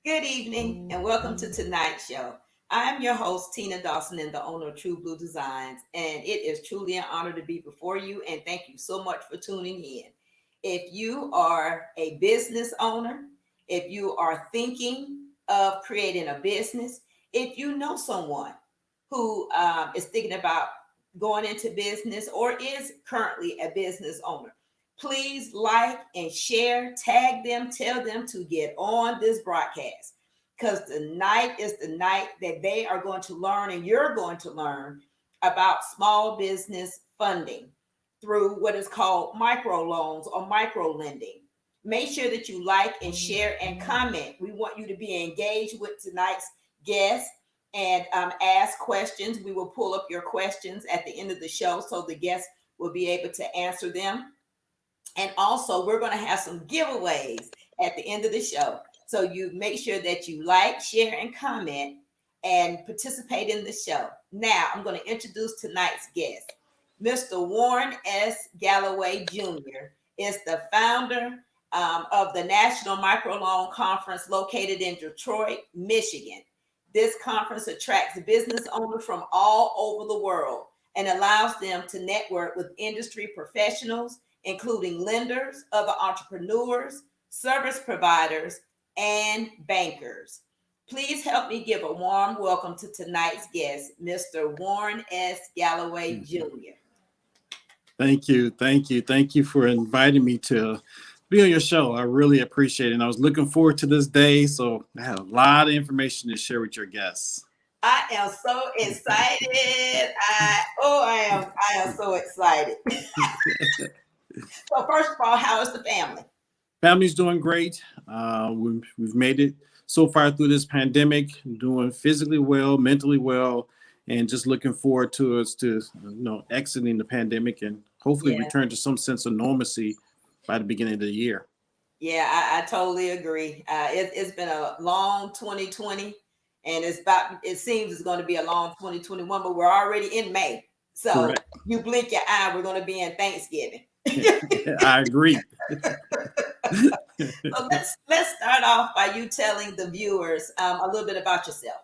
Good evening and welcome to tonight's show. I'm your host, Tina Dawson, and the owner of True Blue Designs, and it is truly an honor to be before you, and thank you so much for tuning in. If you are a business owner, if you are thinking of creating a business, if you know someone who is thinking about going into business or is currently a business owner, please like and share, tag them, tell them to get on this broadcast because tonight is the night that they are going to learn and you're going to learn about small business funding through what is called microloans or microlending. Make sure that you like and share and comment. We want you to be engaged with tonight's guest and ask questions. We will pull up your questions at the end of the show so the guests will be able to answer them. And also, we're going to have some giveaways at the end of the show. So you make sure that you like, share, and comment and participate in the show. Now, I'm going to introduce tonight's guest. Mr. Warren S. Galloway Jr. is the founder of the National Microloan Conference located in Detroit, Michigan. This conference attracts business owners from all over the world and allows them to network with industry professionals, including lenders, other entrepreneurs, service providers, and bankers. Please help me give a warm welcome to tonight's guest, Mr. Warren S. Galloway Jr. Thank you. Thank you. Thank you for inviting me to be on your show. I really appreciate it. And I was looking forward to this day. So I have a lot of information to share with your guests. I am so excited. I am so excited. So first of all, how is the family? Family's doing great. We've made it so far through this pandemic, doing physically well, mentally well, and just looking forward to us to exiting the pandemic and hopefully return to some sense of normalcy by the beginning of the year. Yeah, I totally agree. It's been a long 2020, and it seems it's going to be a long 2021, but we're already in May. So correct. You blink your eye, we're going to be in Thanksgiving. I agree. So let's start off by you telling the viewers a little bit about yourself.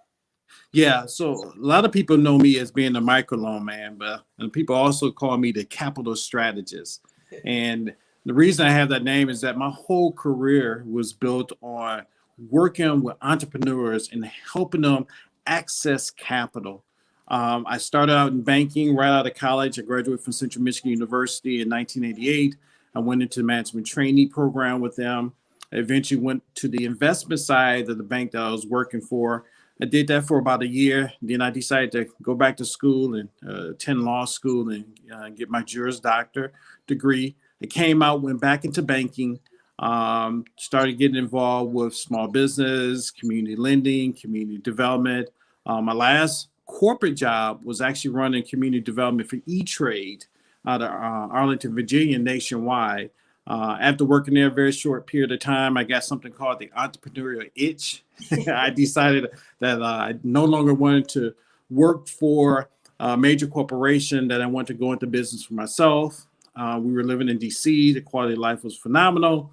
Yeah, so a lot of people know me as being a microloan man, but people also call me the capital strategist. And the reason I have that name is that my whole career was built on working with entrepreneurs and helping them access capital. I started out in banking right out of college. I graduated from Central Michigan University in 1988. I went into the management trainee program with them. I eventually went to the investment side of the bank that I was working for. I did that for about a year. Then I decided to go back to school and attend law school and get my Juris Doctor degree. I came out, went back into banking, started getting involved with small business, community lending, community development. My last corporate job was actually running community development for E-Trade out of Arlington, Virginia, nationwide. After working there a very short period of time, I got something called the entrepreneurial itch. I decided that I no longer wanted to work for a major corporation, that I wanted to go into business for myself. We were living in DC. The quality of life was phenomenal.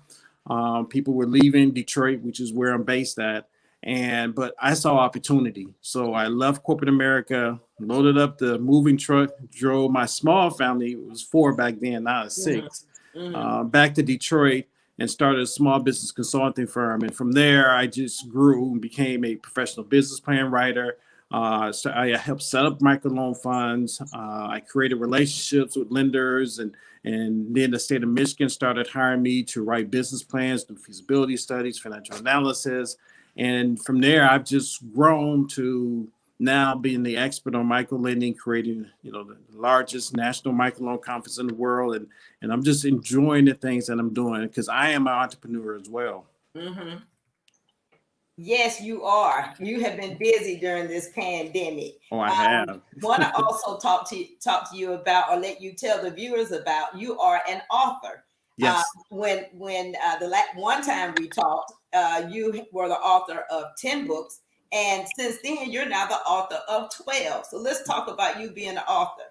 People were leaving Detroit, which is where I'm based at. But I saw opportunity. So I left corporate America, loaded up the moving truck, drove my small family, it was 4 back then, now it's 6, back to Detroit and started a small business consulting firm. And from there, I just grew and became a professional business plan writer. So I helped set up microloan funds. I created relationships with lenders, and then the state of Michigan started hiring me to write business plans, do feasibility studies, financial analysis. And from there, I've just grown to now being the expert on microlending, creating, the largest national microloan conference in the world. And I'm just enjoying the things that I'm doing because I am an entrepreneur as well. Mm-hmm. Yes, you are. You have been busy during this pandemic. Oh, I have. Want to also talk to you about, or let you tell the viewers about, you are an author. Yes. When the one time we talked, you were the author of 10 books, and since then you're now the author of 12. So let's talk about you being an author.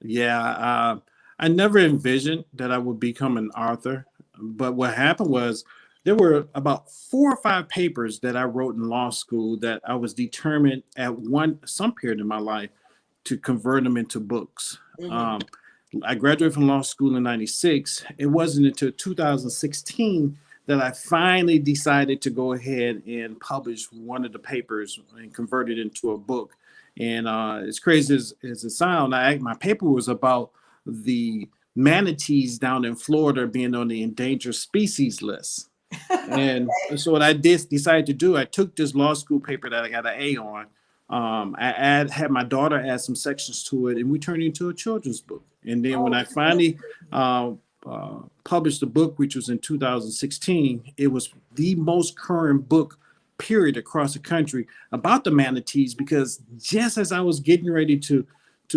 Yeah, I never envisioned that I would become an author, but what happened was there were about 4 or 5 papers that I wrote in law school that I was determined at some period in my life to convert them into books. Mm-hmm. I graduated from law school in '96. It wasn't until 2016 that I finally decided to go ahead and publish one of the papers and convert it into a book. And as crazy as it sounds, my paper was about the manatees down in Florida being on the endangered species list. And so what I decided to do, I took this law school paper that I got an A on. Had my daughter add some sections to it, and we turned it into a children's book. And then when Oh, I finally published the book, which was in 2016, it was the most current book, period, across the country about the manatees. Because just as I was getting ready to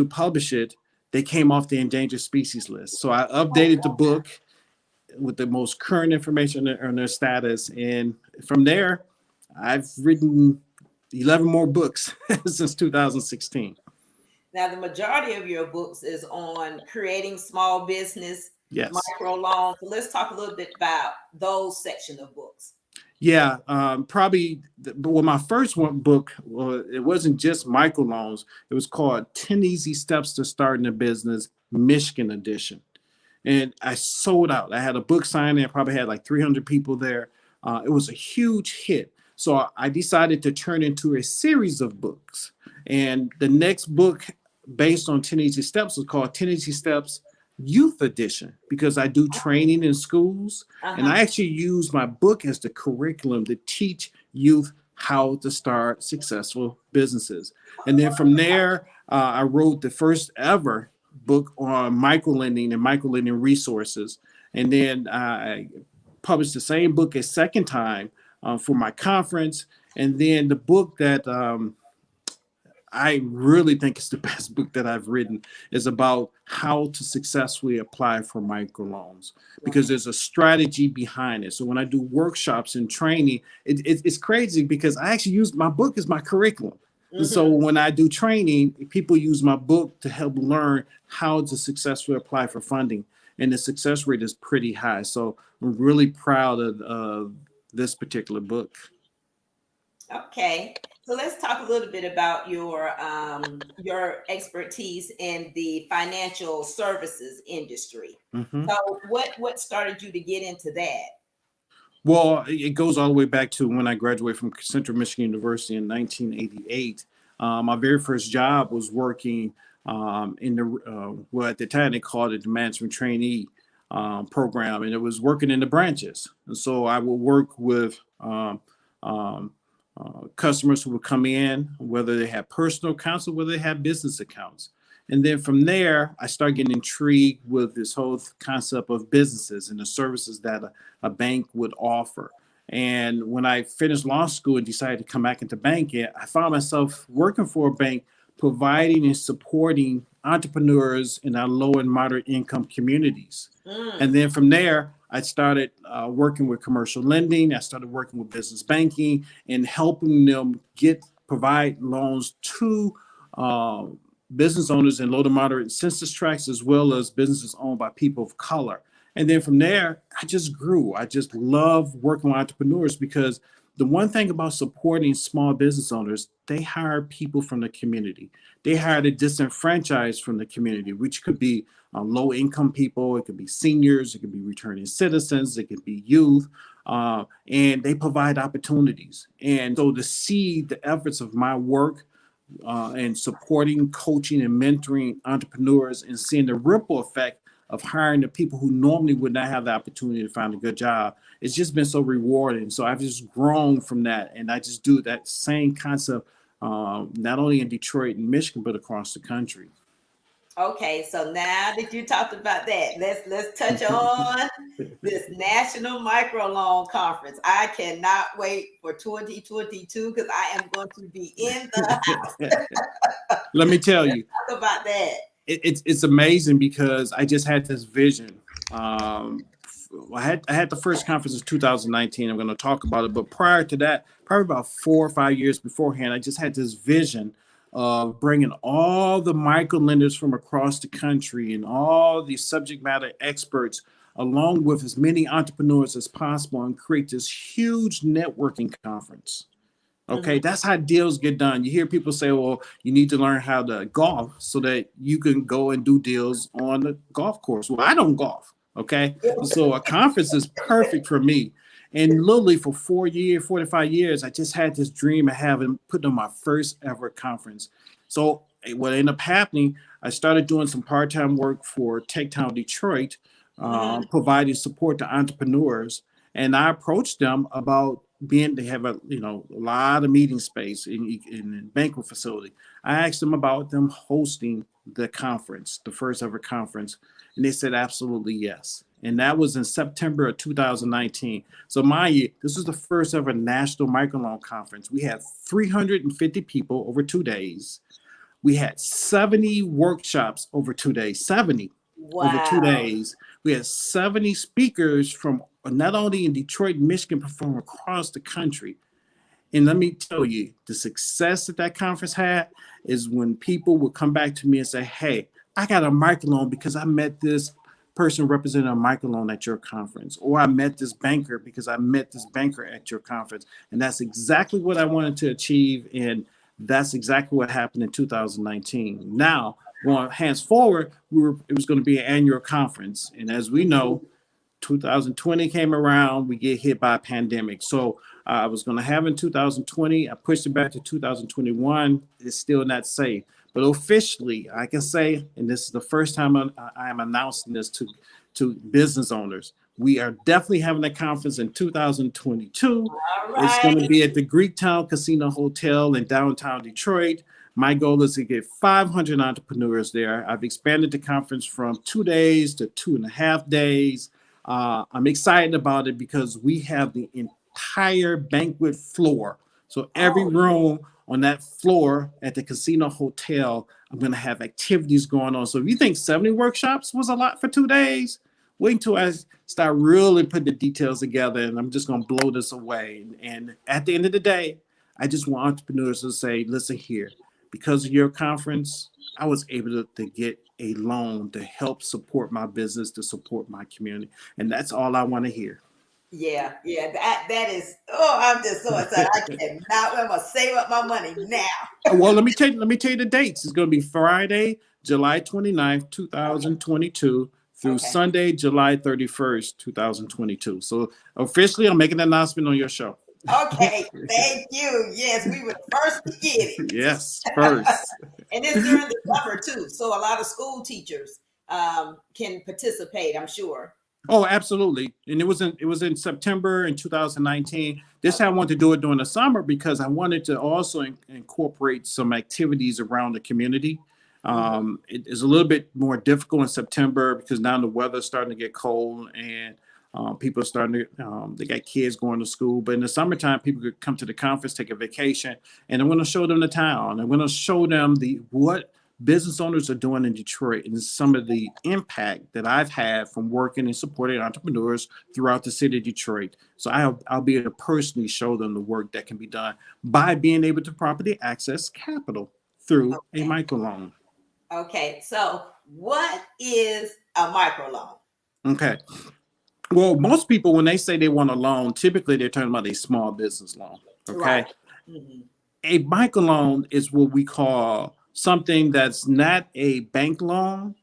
publish it, they came off the endangered species list. So I updated the book with the most current information on their status. And from there, I've written 11 more books since 2016. now the majority of your books is on creating small business Yes. micro loans. So let's talk a little bit about those section of books. Yeah, probably. Well, my first book, well, it wasn't just microloans. It was called 10 Easy Steps to Starting a Business, Michigan edition. And I sold out. I had a book signing. I probably had like 300 people there. It was a huge hit. So I decided to turn into a series of books. And the next book, based on 10 Easy Steps, was called 10 Easy Steps Youth Edition, because I do training in schools. And I actually use my book as the curriculum to teach youth how to start successful businesses. And then from there, I wrote the first ever book on microlending and microlending resources. And then I published the same book a second time for my conference. And then the book that I really think is the best book that I've written is about how to successfully apply for microloans, because there's a strategy behind it. So when I do workshops and training, it's crazy because I actually use my book as my curriculum. And so when I do training, people use my book to help learn how to successfully apply for funding. And the success rate is pretty high. So I'm really proud of this particular book. Okay, so let's talk a little bit about your expertise in the financial services industry. Mhm. So, what started you to get into that? Well, it goes all the way back to when I graduated from Central Michigan University in 1988. My very first job was working in well, at the time they called it the management trainee program, and it was working in the branches. And so I would work with um, customers who would come in, whether they had personal accounts or whether they had business accounts. And then from there, I started getting intrigued with this whole concept of businesses and the services that a bank would offer. And when I finished law school and decided to come back into banking, I found myself working for a bank, providing and supporting entrepreneurs in our low and moderate income communities. And then from there, I started working with commercial lending. I started working with business banking and helping them provide loans to uh, business owners in low to moderate census tracts, as well as businesses owned by people of color. And then from there, I just grew. I just love working with entrepreneurs, because the one thing about supporting small business owners, they hire people from the community. They hire the disenfranchised from the community, which could be low income people, it could be seniors, it could be returning citizens, it could be youth, and they provide opportunities. And so to see the efforts of my work and supporting, coaching, and mentoring entrepreneurs, and seeing the ripple effect of hiring the people who normally would not have the opportunity to find a good job, it's just been so rewarding. So I've just grown from that, and I just do that same concept not only in Detroit and Michigan, but across the country. Okay, so now that you talked about that, let's touch on this National Microloan Conference. I cannot wait for 2022 because I am going to be in the Let me tell you, talk about that. it's amazing, because I just had this vision. I had the first conference in 2019. I'm going to talk about it, but prior to that, probably about 4 or 5 years beforehand, I just had this vision of bringing all the micro lenders from across the country and all the subject matter experts along with as many entrepreneurs as possible and create this huge networking conference. Okay, that's how deals get done. You hear people say, well, you need to learn how to golf so that you can go and do deals on the golf course. Well, I don't golf. Okay, so a conference is perfect for me. And literally for 4 years, 45 years, I just had this dream of having put on my first ever conference. So what ended up happening, I started doing some part-time work for Tech Town Detroit, providing support to entrepreneurs. And I approached them about being to have a lot of meeting space in a banquet facility. I asked them about them hosting the conference, the first ever conference, and they said absolutely yes. And that was in September of 2019. So mind you, this was the first ever National Microloan Conference. We had 350 people over 2 days. We had 70 workshops over 2 days, 70 over 2 Wow. days. We had 70 speakers from not only in Detroit, Michigan, but from across the country. And let me tell you, the success that that conference had is when people would come back to me and say, hey, I got a microloan because I met this person representing a microloan at your conference, or I met this banker because I met this banker at your conference. And that's exactly what I wanted to achieve. And that's exactly what happened in 2019. Now, going hands forward, it was going to be an annual conference. And as we know, 2020 came around, we get hit by a pandemic. So I was going to have in 2020. I pushed it back to 2021. It's still not safe. But officially, I can say, and this is the first time I am announcing this to business owners, we are definitely having a conference in 2022. All It's going to right. be at the Greektown Casino Hotel in downtown Detroit. My goal is to get 500 entrepreneurs there. I've expanded the conference from 2 days to 2.5 days. I'm excited about it because we have the entire banquet floor. So every Oh, room on that floor at the casino hotel, I'm going to have activities going on. So if you think 70 workshops was a lot for 2 days, wait until I start really putting the details together, and I'm just going to blow this away. And at the end of the day, I just want entrepreneurs to say, listen here, because of your conference, I was able to get a loan to help support my business, to support my community. And that's all I want to hear. yeah, yeah. That is. Oh, I'm just so excited. I cannot. I'm gonna save up my money now. Well, let me tell you the dates. It's going to be Friday, July 29th, Okay. 2022 through Okay. Sunday, July 31st, 2022. So officially, I'm making an announcement on your show. Okay. Thank you. Yes, we were the first to get it. Yes, first. And it's during the summer too, so a lot of school teachers can participate. I'm sure. Oh, absolutely. And it was in September in 2019. This I Okay. wanted to do it during the summer because I wanted to also incorporate some activities around the community. Mhm. It is a little bit more difficult in September because now the weather's starting to get cold and people are starting to they got kids going to school. But in the summertime, people could come to the conference, take a vacation, and I'm going to show them the town. I'm going to show them the what business owners are doing in Detroit and some of the impact that I've had from working and supporting entrepreneurs throughout the city of Detroit. So I'll be able to personally show them the work that can be done by being able to properly access capital through a Okay. microloan. Okay. So, what is a microloan? Okay. Well, most people, when they say they want a loan, typically they're talking about a small business loan. Right. Okay. Hmm. A microloan is what we call something that's not a bank loan,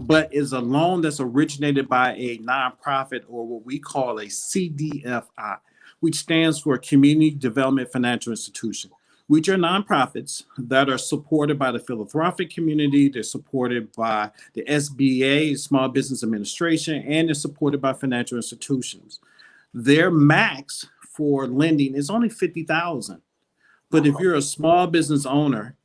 but is a loan that's originated by a nonprofit or what we call a CDFI, which stands for Community Development Financial Institution, which are nonprofits that are supported by the philanthropic community. They're supported by the SBA, Small Business Administration, and they're supported by financial institutions. Their max for lending is only 50,000. But if Oh, you're a small business owner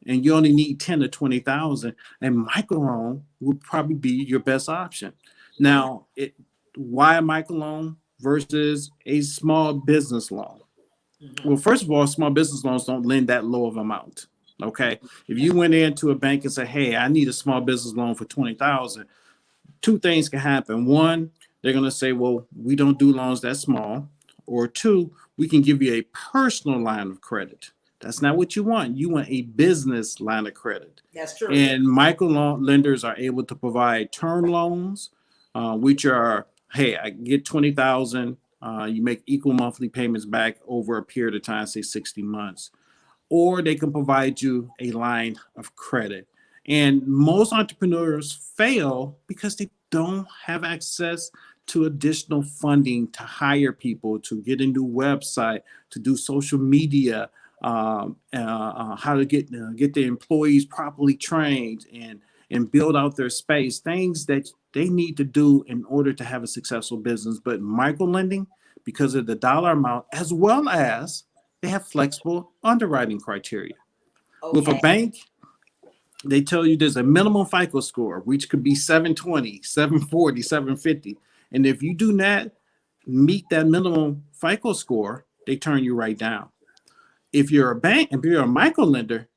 and you only need 10 to 20,000, a microloan would probably be your best option. yeah. Now, why a microloan versus a small business loan? Well, Hmm. first of all, small business loans don't lend that low of amount. Okay. If you went into a bank and said, hey, I need a small business loan for 20,000, two things can happen. One, they're going to say, well, we don't do loans that small. Or two, we can give you a personal line of credit. That's not what you want. You want a business line of credit. That's true. And micro lenders are able to provide term loans, which are, hey, I get 20,000. You make equal monthly payments back over a period of time, say 60 months. Or they can provide you a line of credit. And most entrepreneurs fail because they don't have access to additional funding to hire people, to get a new website, to do social media, how to get the employees properly trained and build out their space, things that they need to do in order to have a successful business. But microlending, because of the dollar amount, as well as they have flexible underwriting criteria. With a Okay. bank, they tell you there's a minimum FICO score, which could be 720, 740, 750. And if you do not meet that minimum FICO score, they turn you right down. If you're a bank, if you're a micro lender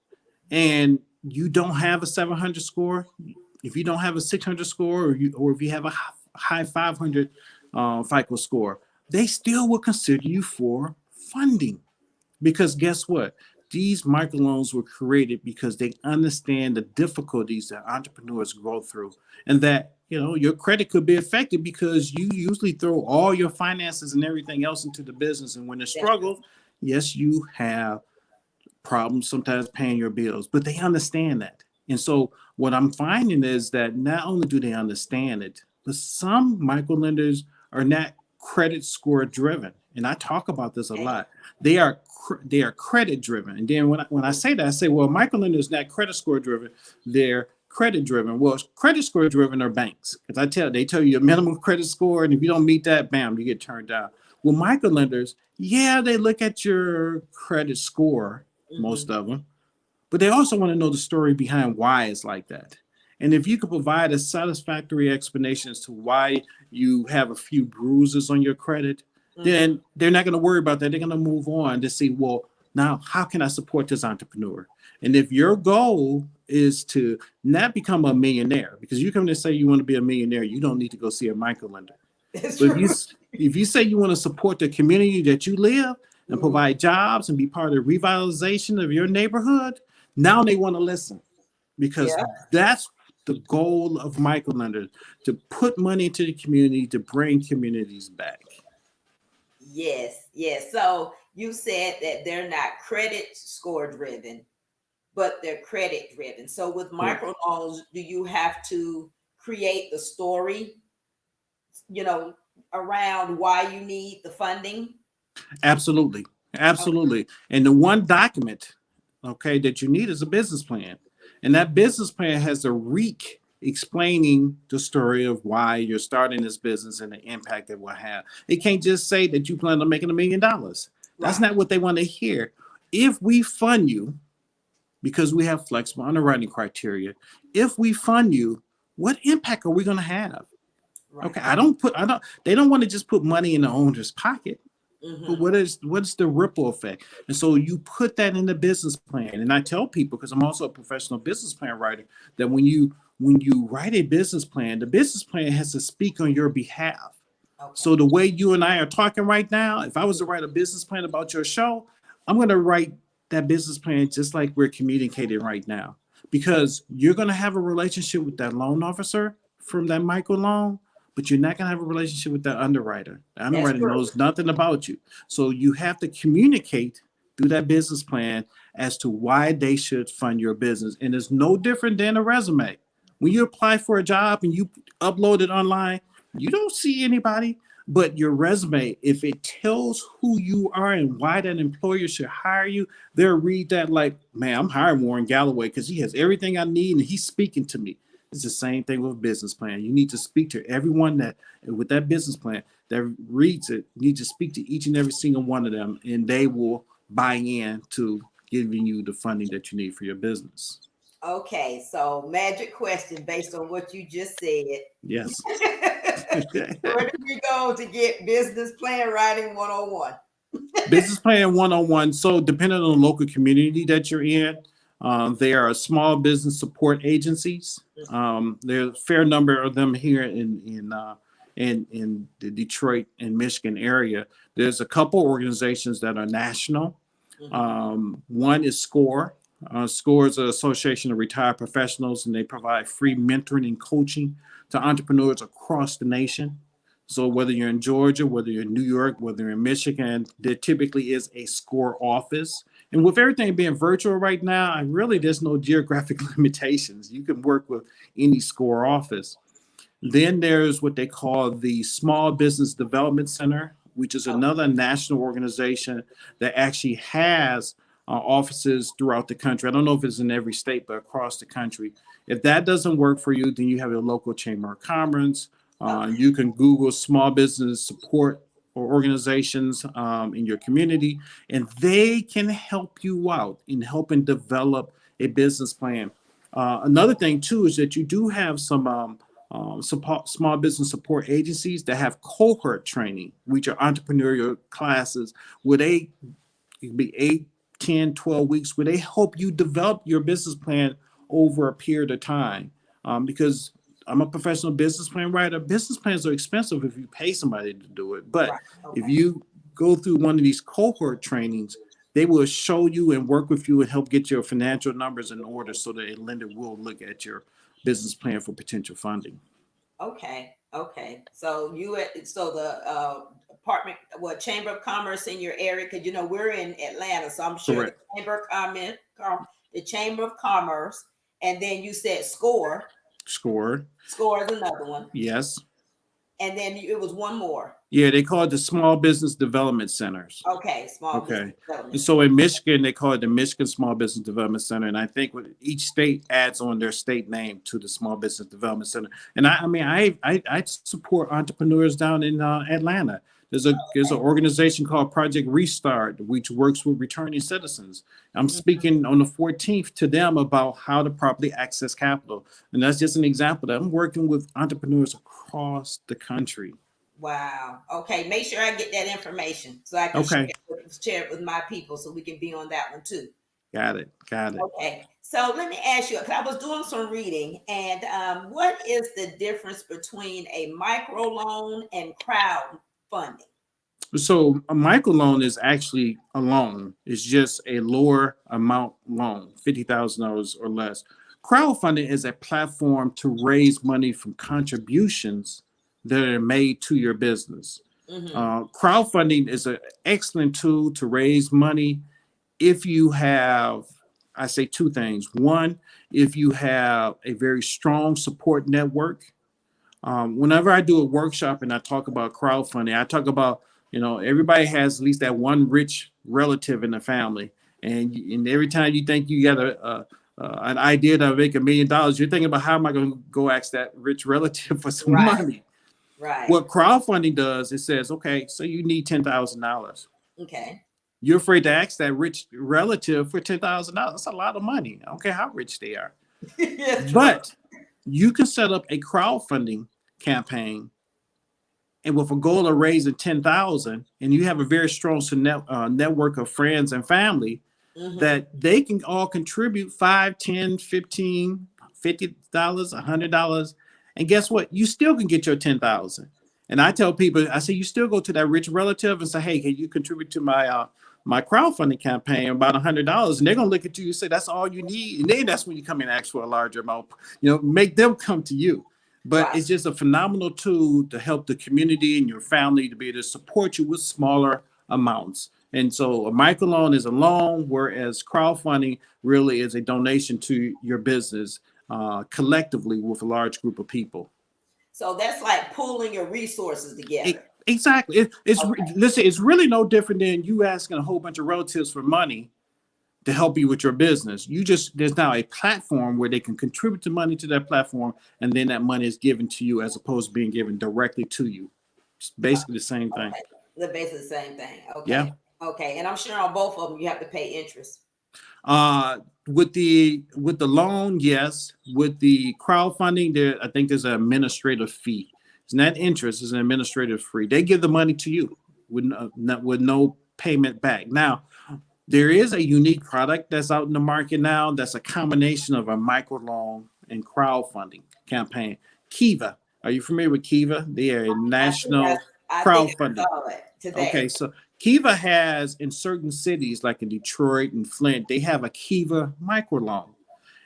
and you don't have a 700 score, if you don't have a 600 score, or if you have a high 500 FICO score, they still will consider you for funding. Because guess what? These microloans were created because they understand the difficulties that entrepreneurs go through, and that your credit could be affected because you usually throw all your finances and everything else into the business. And when there's That's true. struggles, yes, you have problems sometimes paying your bills, but they understand that. And so what I'm finding is that not only do they understand it, but some microlenders are not credit score driven. And I talk about this a Okay. lot. They are credit driven. And then when I say that, I say, well, microlender is not credit score driven. They're credit driven. Well, credit score driven are banks, because they tell you a minimum credit score, and if you don't meet that, bam, you get turned down. Well, microlenders, yeah, they look at your credit score, most Mhm. of them, but they also want to know the story behind why it's like that. And if you could provide a satisfactory explanation as to why you have a few bruises on your credit, Mhm. then they're not going to worry about that. They're going to move on to see, well, now how can I support this entrepreneur? And if your goal is to not become a millionaire, because you come to say you want to be a millionaire, you don't need to go see a microlender. It's But true. if you say you want to support the community that you live and Mhm. provide jobs and be part of the revitalization of your neighborhood, now they want to listen, because Yeah. that's the goal of microlenders, to put money into the community, to bring communities back. Yes. Yes. So you said that they're not credit score driven, but they're credit driven. So with Correct. microloans, do you have to create the story, you know, around why you need the funding? Absolutely. Okay. Absolutely. And the one document, okay, that you need is a business plan. And that business plan has a reek explaining the story of why you're starting this business and the impact it will have. It can't just say that you plan on making $1 million. That's Right. not what they want to hear. If we fund you, because we have flexible underwriting criteria, if we fund you, what impact are we going to have? Right. Okay, I don't, they don't want to just put money in the owner's pocket, but Mm-hmm. what's the ripple effect? And so you put that in the business plan. And I tell people, because I'm also a professional business plan writer, that when you write a business plan, the business plan has to speak on your behalf. Okay. So the way you and I are talking right now, if I was to write a business plan about your show, I'm going to write that business plan just like we're communicating right now, because you're going to have a relationship with that loan officer from that micro loan, but you're not going to have a relationship with that underwriter. The That's underwriter true. knows nothing about you. So you have to communicate through that business plan as to why they should fund your business. And it's no different than a resume. When you apply for a job and you upload it online, you don't see anybody, but your resume, if it tells who you are and why that employer should hire you, they'll read that like, man, I'm hiring Warren Galloway because he has everything I need and he's speaking to me. It's the same thing with a business plan. You need to speak to everyone that, with that business plan, that reads it. You need to speak to each and every single one of them, and they will buy in to giving you the funding that you need for your business. Okay. So magic question based on what you just said. Yes. Where do we go to get business plan writing 101? Business plan 101. So, depending on the local community that you're in, there are small business support agencies. There's a fair number of them here in the Detroit and Michigan area. There's a couple organizations that are national. Mm-hmm. One is SCORE. SCORE is an association of retired professionals, and they provide free mentoring and coaching to entrepreneurs across the nation. So whether you're in Georgia, whether you're in New York, whether you're in Michigan, there typically is a SCORE office. And with everything being virtual right now, I really there's no geographic limitations. You can work with any SCORE office. Then there's what they call the Small Business Development Center, which is another national organization that actually has offices throughout the country. I don't know if it's in every state, but across the country. If that doesn't work for you, then you have your local chamber of commerce. You can Google small business support or organizations in your community, and they can help you out in helping develop a business plan. Another thing too is that you do have some small business support agencies that have cohort training, which are entrepreneurial classes where they it can be 8, 10, 12 weeks where they help you develop your business plan over a period of time. Because I'm a professional business plan writer. Business plans are expensive if you pay somebody to do it. But Right. if Okay. you go through one of these cohort trainings, they will show you and work with you and help get your financial numbers in order so that a lender will look at your business plan for potential funding. Okay. Okay. So so the apartment, well, Chamber of Commerce in your area, because we're in Atlanta, so I'm sure the Correct. Chamber of Commerce, the Chamber of Commerce, and then you said SCORE. SCORE. SCORE is another one, Yes. and then it was one more. Yeah, they call it the Small Business Development Centers. Okay, Small Business Okay. And Development so Center. in Michigan, they call it the Michigan Small Business Development Center. And I think with each state adds on their state name to the Small Business Development Center. And I mean, I support entrepreneurs down in Atlanta. There's an organization called Project Restart, which works with returning citizens. I'm speaking on the 14th to them about how to properly access capital. And that's just an example that I'm working with entrepreneurs across the country. Wow. Okay. Make sure I get that information so I can Okay. share it with my people so we can be on that one too. Got it. Got it. Okay. So let me ask you, because I was doing some reading, and what is the difference between a microloan and crowdfunding? So a microloan is actually a loan. It's just a lower amount loan, $50,000 or less. Crowdfunding is a platform to raise money from contributions that are made to your business. Mm-hmm. Crowdfunding is an excellent tool to raise money if you have, I say two things. One, if you have a very strong support network. Whenever I do a workshop and I talk about crowdfunding, I talk about, everybody has at least that one rich relative in the family. And every time you think you got an idea to make $1 million, you're thinking about how am I going to go ask that rich relative for some Right. money? Right. What crowdfunding does, it says, okay, so you need $10,000. Okay. You're afraid to ask that rich relative for $10,000. That's a lot of money. I don't care how rich they are. Yeah, true. But you can set up a crowdfunding campaign and with a goal of raising 10,000, and you have a very strong network of friends and family Mm-hmm. that they can all contribute 5, 10, 15, $50, $100. And guess what? You still can get your 10,000. And I tell people, I say, you still go to that rich relative and say, hey, can you contribute to my crowdfunding campaign about $100? And they're gonna look at you and say, that's all you need. And then that's when you come in and ask for a larger amount. Make them come to you. But Right. it's just a phenomenal tool to help the community and your family to be able to support you with smaller amounts. And so a microloan is a loan, whereas crowdfunding really is a donation to your business collectively with a large group of people. So that's like pooling your resources together. Exactly. Okay. Listen, it's really no different than you asking a whole bunch of relatives for money to help you with your business. There's now a platform where they can contribute the money to that platform, and then that money is given to you as opposed to being given directly to you. It's basically the same thing. Okay. They're basically the same thing. Yeah. Okay. Okay. And I'm sure on both of them you have to pay interest. With the loan, yes. With the crowdfunding, I think there's an administrative fee. It's not interest; it's an administrative fee. They give the money to you with no payment back. Now, there is a unique product that's out in the market now. That's a combination of a microloan and crowdfunding campaign. Kiva, are you familiar with Kiva? They are a national I think I crowdfunding. saw it today. Okay, so Kiva has in certain cities, like in Detroit and Flint, they have a Kiva microloan.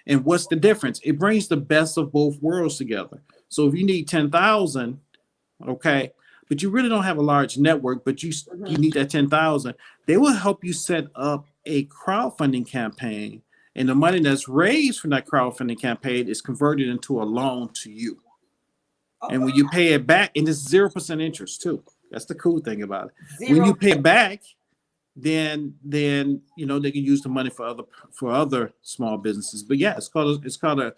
And what's the difference? It brings the best of both worlds together. So if you need 10,000, okay, but you really don't have a large network, but you Mhm. need that 10,000, they will help you set up a crowdfunding campaign, and the money that's raised from that crowdfunding campaign is converted into a loan to you. Oh, And when you pay it back, and it's 0% interest too. That's the cool thing about it. When zero. you pay it back, then they can use the money for other small businesses. But yeah, it's called a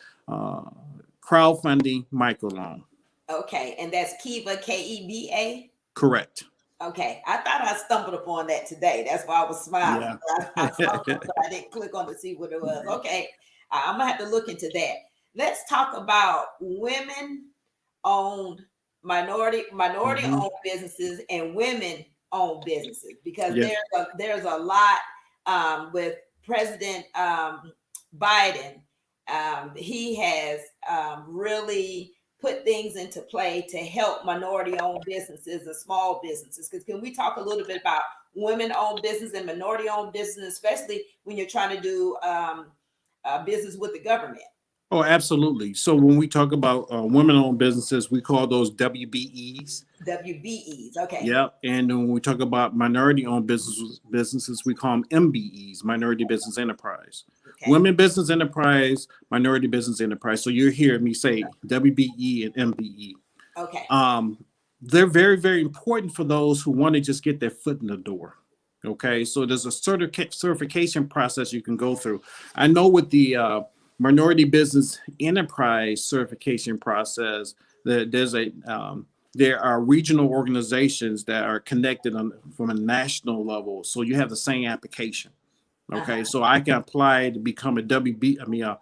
crowdfunding microloan. Okay, and that's Kiva, Keva. Correct. Okay, I thought I stumbled upon that today. That's why I was smiling. Yeah. I saw it, but I didn't click on to see what it was. Okay, I'm gonna have to look into that. Let's talk about women owned, minority Mhm. owned businesses and women owned businesses, because Yeah. there's a lot with President Biden. He has really put things into play to help minority owned businesses and small businesses. Because can we talk a little bit about women owned business and minority owned business, especially when you're trying to do business with the government? Oh, absolutely. So when we talk about women-owned businesses, we call those WBEs. WBEs. Okay. Yeah, and when we talk about minority-owned businesses, we call them MBEs, minority business enterprise. Okay. Women business enterprise, minority business enterprise. So you're hearing me say WBE and MBE. Okay. Um, they're very, very important for those who want to just get their foot in the door. Okay, so there's a certification process you can go through. I know with the minority business enterprise certification process, that there are regional organizations that are connected from a national level, so you have the same application. Okay, Uh-huh. so I can apply to become a WB, I mean a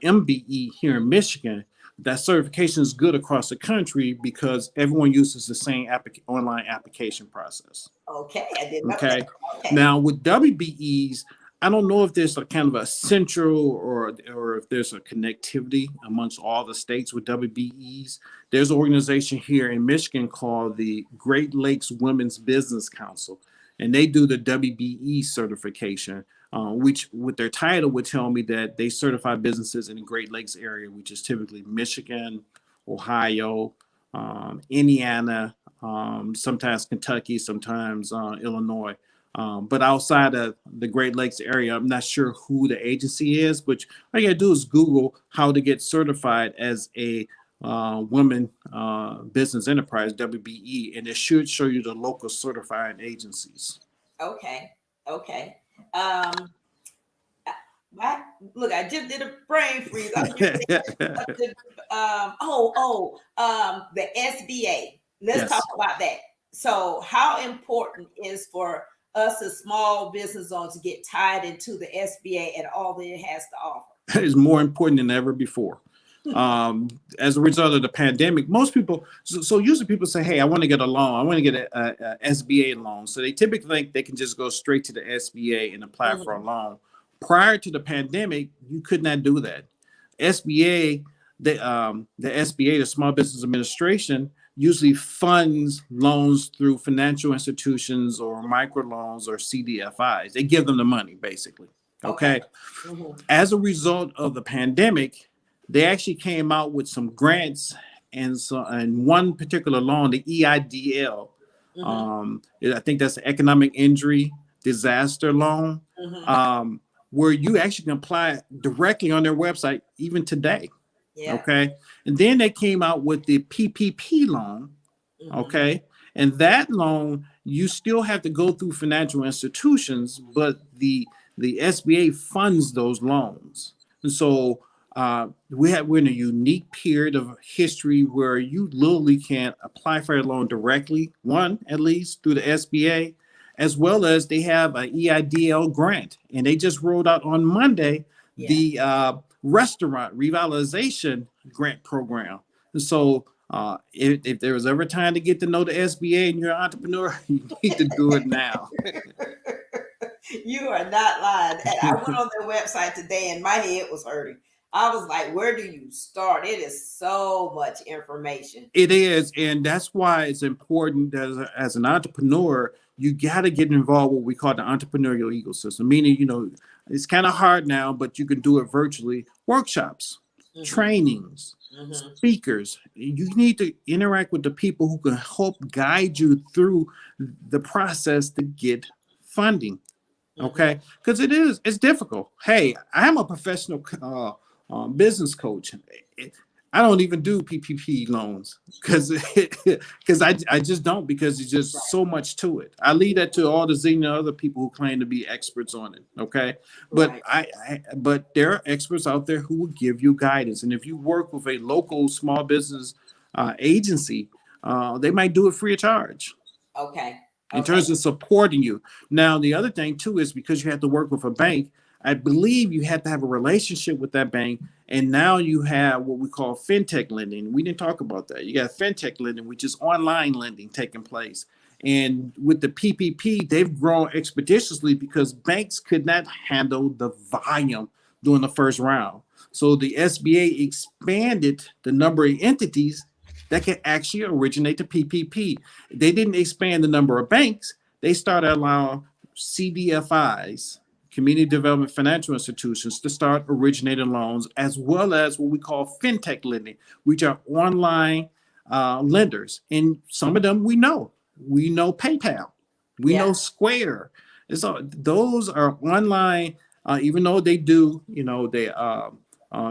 MBE here in Michigan. That certification is good across the country because everyone uses the same online application process. Okay. I didn't know that. Okay. Okay. Now with WBEs, I don't know if there's a kind of a central or if there's a connectivity amongst all the states with WBEs. There's an organization here in Michigan called the Great Lakes Women's Business Council, and they do the WBE certification, which with their title would tell me that they certify businesses in the Great Lakes area, which is typically Michigan, Ohio, Indiana, sometimes Kentucky, sometimes Illinois. But outside of the Great Lakes area, I'm not sure who the agency is, but all you gotta do is Google how to get certified as a women business enterprise, WBE, and it should show you the local certifying agencies. Okay. Okay. Um, I, look, I just did a brain freeze. I'm getting up to, the SBA. Let's talk Yes. about that. So, how important is for us as small business owners to get tied into the SBA and all that it has to offer? Is more important than ever before. As a result of the pandemic, most people, so usually people say, hey, I want to get a loan. I want to get a SBA loan. So they typically think they can just go straight to the SBA and apply for a Mhm. loan. Prior to the pandemic, you could not do that. SBA, the SBA, the Small Business Administration, usually funds loans through financial institutions or microloans or CDFIs. They give them the money, basically. Okay. Okay. Mhm. As a result of the pandemic, they actually came out with some grants and one particular loan, the EIDL. Mhm. I think that's the economic injury disaster loan, Mhm. um, where you actually can apply directly on their website even today. Yeah. Okay, and then they came out with the PPP loan. Mhm. Okay, and that loan you still have to go through financial institutions, but the SBA funds those loans. And so we're in a unique period of history where you literally can apply for a loan directly, one at least through the SBA, as well as they have an EIDL grant, and they just rolled out on Monday Yeah. the restaurant revitalization grant program. And so if there was ever time to get to know the SBA and you're an entrepreneur, you need to do it now. You are not lying. And I went on their website today and my head was hurting. I was like, where do you start? It is so much information. It is, and that's why it's important as an entrepreneur you got to get involved with what we call the entrepreneurial ecosystem, meaning, it's kind of hard now, but you can do it virtually. Workshops, Mm-hmm. trainings, Mm-hmm. speakers. You need to interact with the people who can help guide you through the process to get funding. Mm-hmm. Okay, because it's difficult. Hey, I'm a professional business coach. I don't even do PPP loans because I just don't, because it's just Right. so much to it. I leave that to all the zillion other people who claim to be experts on it. Okay, but Right. but there are experts out there who will give you guidance, and if you work with a local small business agency, they might do it free of charge Okay. in Okay. terms of supporting you. Now, the other thing too is because you have to work with a bank, I believe you have to have a relationship with that bank. And now you have what we call fintech lending. We didn't talk about that. You got fintech lending, which is online lending taking place. And with the PPP, they've grown expeditiously because banks could not handle the volume during the first round. So the SBA expanded the number of entities that can actually originate the PPP. They didn't expand the number of banks. They started allowing CDFIs, community development financial institutions, to start originating loans, as well as what we call fintech lending, which are online lenders. And some of them we know. We know PayPal. We Yeah. know Square. And so those are online, even though they do, they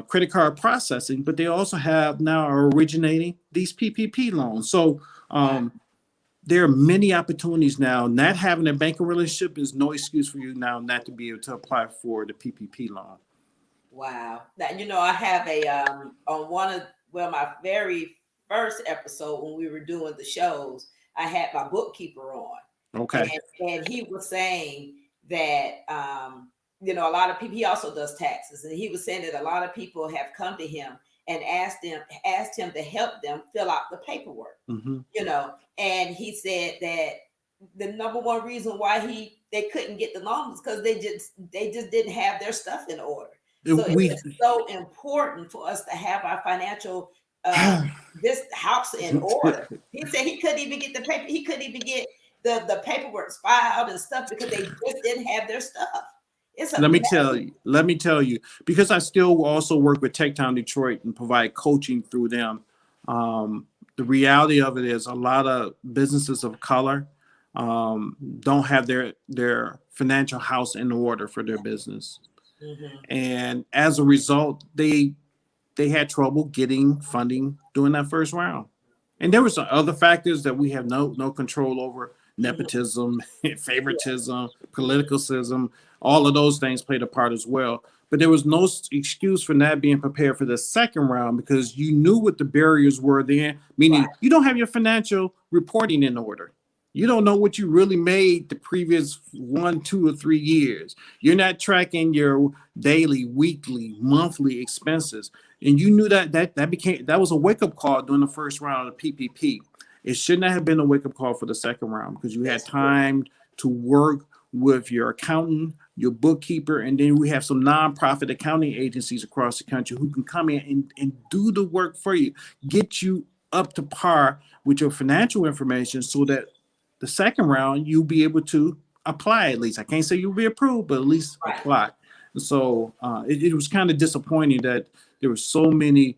credit card processing, but they also have now are originating these PPP loans. So Wow. there are many opportunities now. Not having a banking relationship is no excuse for you now not to be able to apply for the PPP loan. Wow. Now, I have a on one of my very first episode when we were doing the shows, I had my bookkeeper on, Okay. and he was saying that a lot of people, he also does taxes, and he was saying that a lot of people have come to him and asked him to help them fill out the paperwork, Mm-hmm. and he said that the number one reason why they couldn't get the loans because they just didn't have their stuff in order. So it We is so important for us to have our financial uh, this house in order. He said he couldn't even get the paper. He couldn't even get the paperwork filed and stuff because they just didn't have their stuff. It's a let me tell you, because I still also work with Tech Town Detroit and provide coaching through them. The reality of it is a lot of businesses of color don't have their financial house in order for their business, mm-hmm. and as a result, they had trouble getting funding during that first round. And there were some other factors that we have no control over: Mm-hmm. nepotism, Yeah. favoritism, Mm-hmm. politicalism. All of those things played a part as well. But there was no excuse for not being prepared for the second round because you knew what the barriers were then, meaning Right. you don't have your financial reporting in order. You don't know what you really made the previous 1, 2, or 3 years. You're not tracking your daily, weekly, monthly expenses, and you knew that was a wake up call during the first round of the PPP. It should not have been a wake up call for the second round because you had That's true. time to work with your accountant, your bookkeeper, and then we have some nonprofit accounting agencies across the country who can come in and do the work for you, get you up to par with your financial information so that the second round you'll be able to apply. At least I can't say you'll be approved, but at least Right. apply. And so it was kind of disappointing that there were so many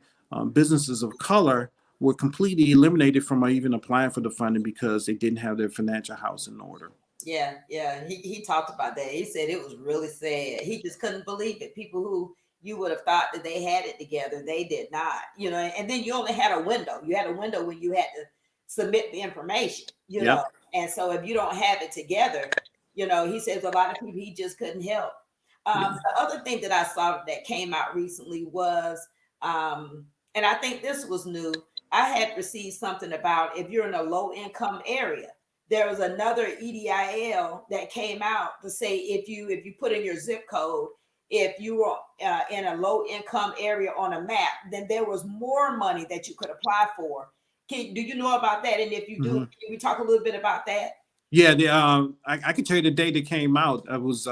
businesses of color were completely eliminated from even applying for the funding because they didn't have their financial house in order. Yeah, yeah. He talked about that. He said it was really sad. He just couldn't believe it. People who you would have thought that they had it together, they did not. And then you only had a window. You had a window when you had to submit the information. Yep. And so if you don't have it together, he says a lot of people he just couldn't help. Yeah. The other thing that I saw that came out recently was, and I think this was new. I had received something about if you're in a low income area, there was another EDIL that came out to say if you put in your zip code, if you were in a low income area on a map, then there was more money that you could apply for. Do you know about that? And if you do, Mm-hmm. can we talk a little bit about that? Yeah, I can tell you the day that came out. It was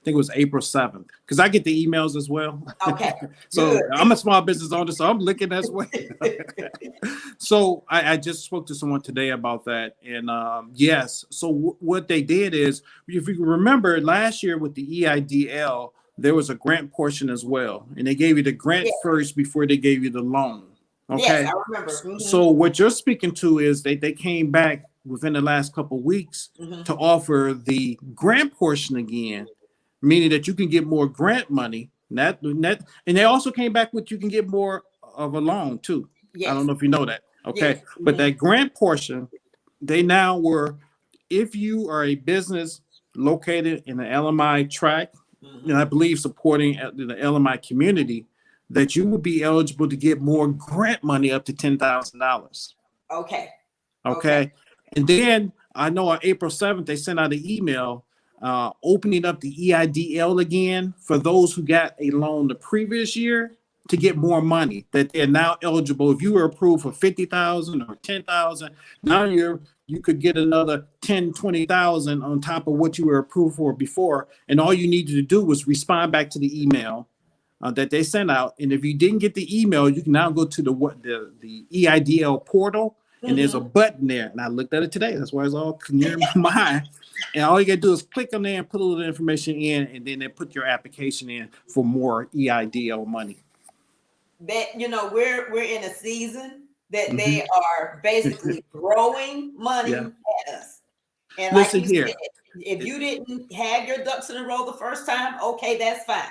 think it was April 7th, because I get the emails as well. Okay, good. So I'm a small business owner, so I'm looking as well. So I just spoke to someone today about that. And yes, so what they did is, if you remember last year with the EIDL, there was a grant portion as well. And they gave you the grant Yes, first before they gave you the loan. yes, Okay. I remember. So what you're speaking to is they came back within the last couple of weeks to offer the grant portion again, meaning that you can get more grant money. And they also came back with you can get more of a loan too. I don't Yes, know if you know that. yes. Okay. But that grant portion, they now were, if you are a business located in the LMI tract, and I believe supporting the LMI community, that you would be eligible to get more grant money up to $10,000. Okay, okay. Okay. And then I know on April 7th, they sent out an email opening up the EIDL again for those who got a loan the previous year to get more money, that they're now eligible. If you were approved for 50,000 or 10,000, now you could get another 10, 20,000 on top of what you were approved for before. And all you needed to do was respond back to the email that they sent out. And if you didn't get the email, you can now go to the EIDL portal, and there's a button there. And I looked at it today. That's why it's all clear in my mind. And all you got to do is click on there and put a little information in, and then they put your application in for more EIDL money. That we're in a season that they are basically throwing money Yeah. at us. And like Listen you here. said, if you didn't have your ducks in a row the first time, okay, that's fine.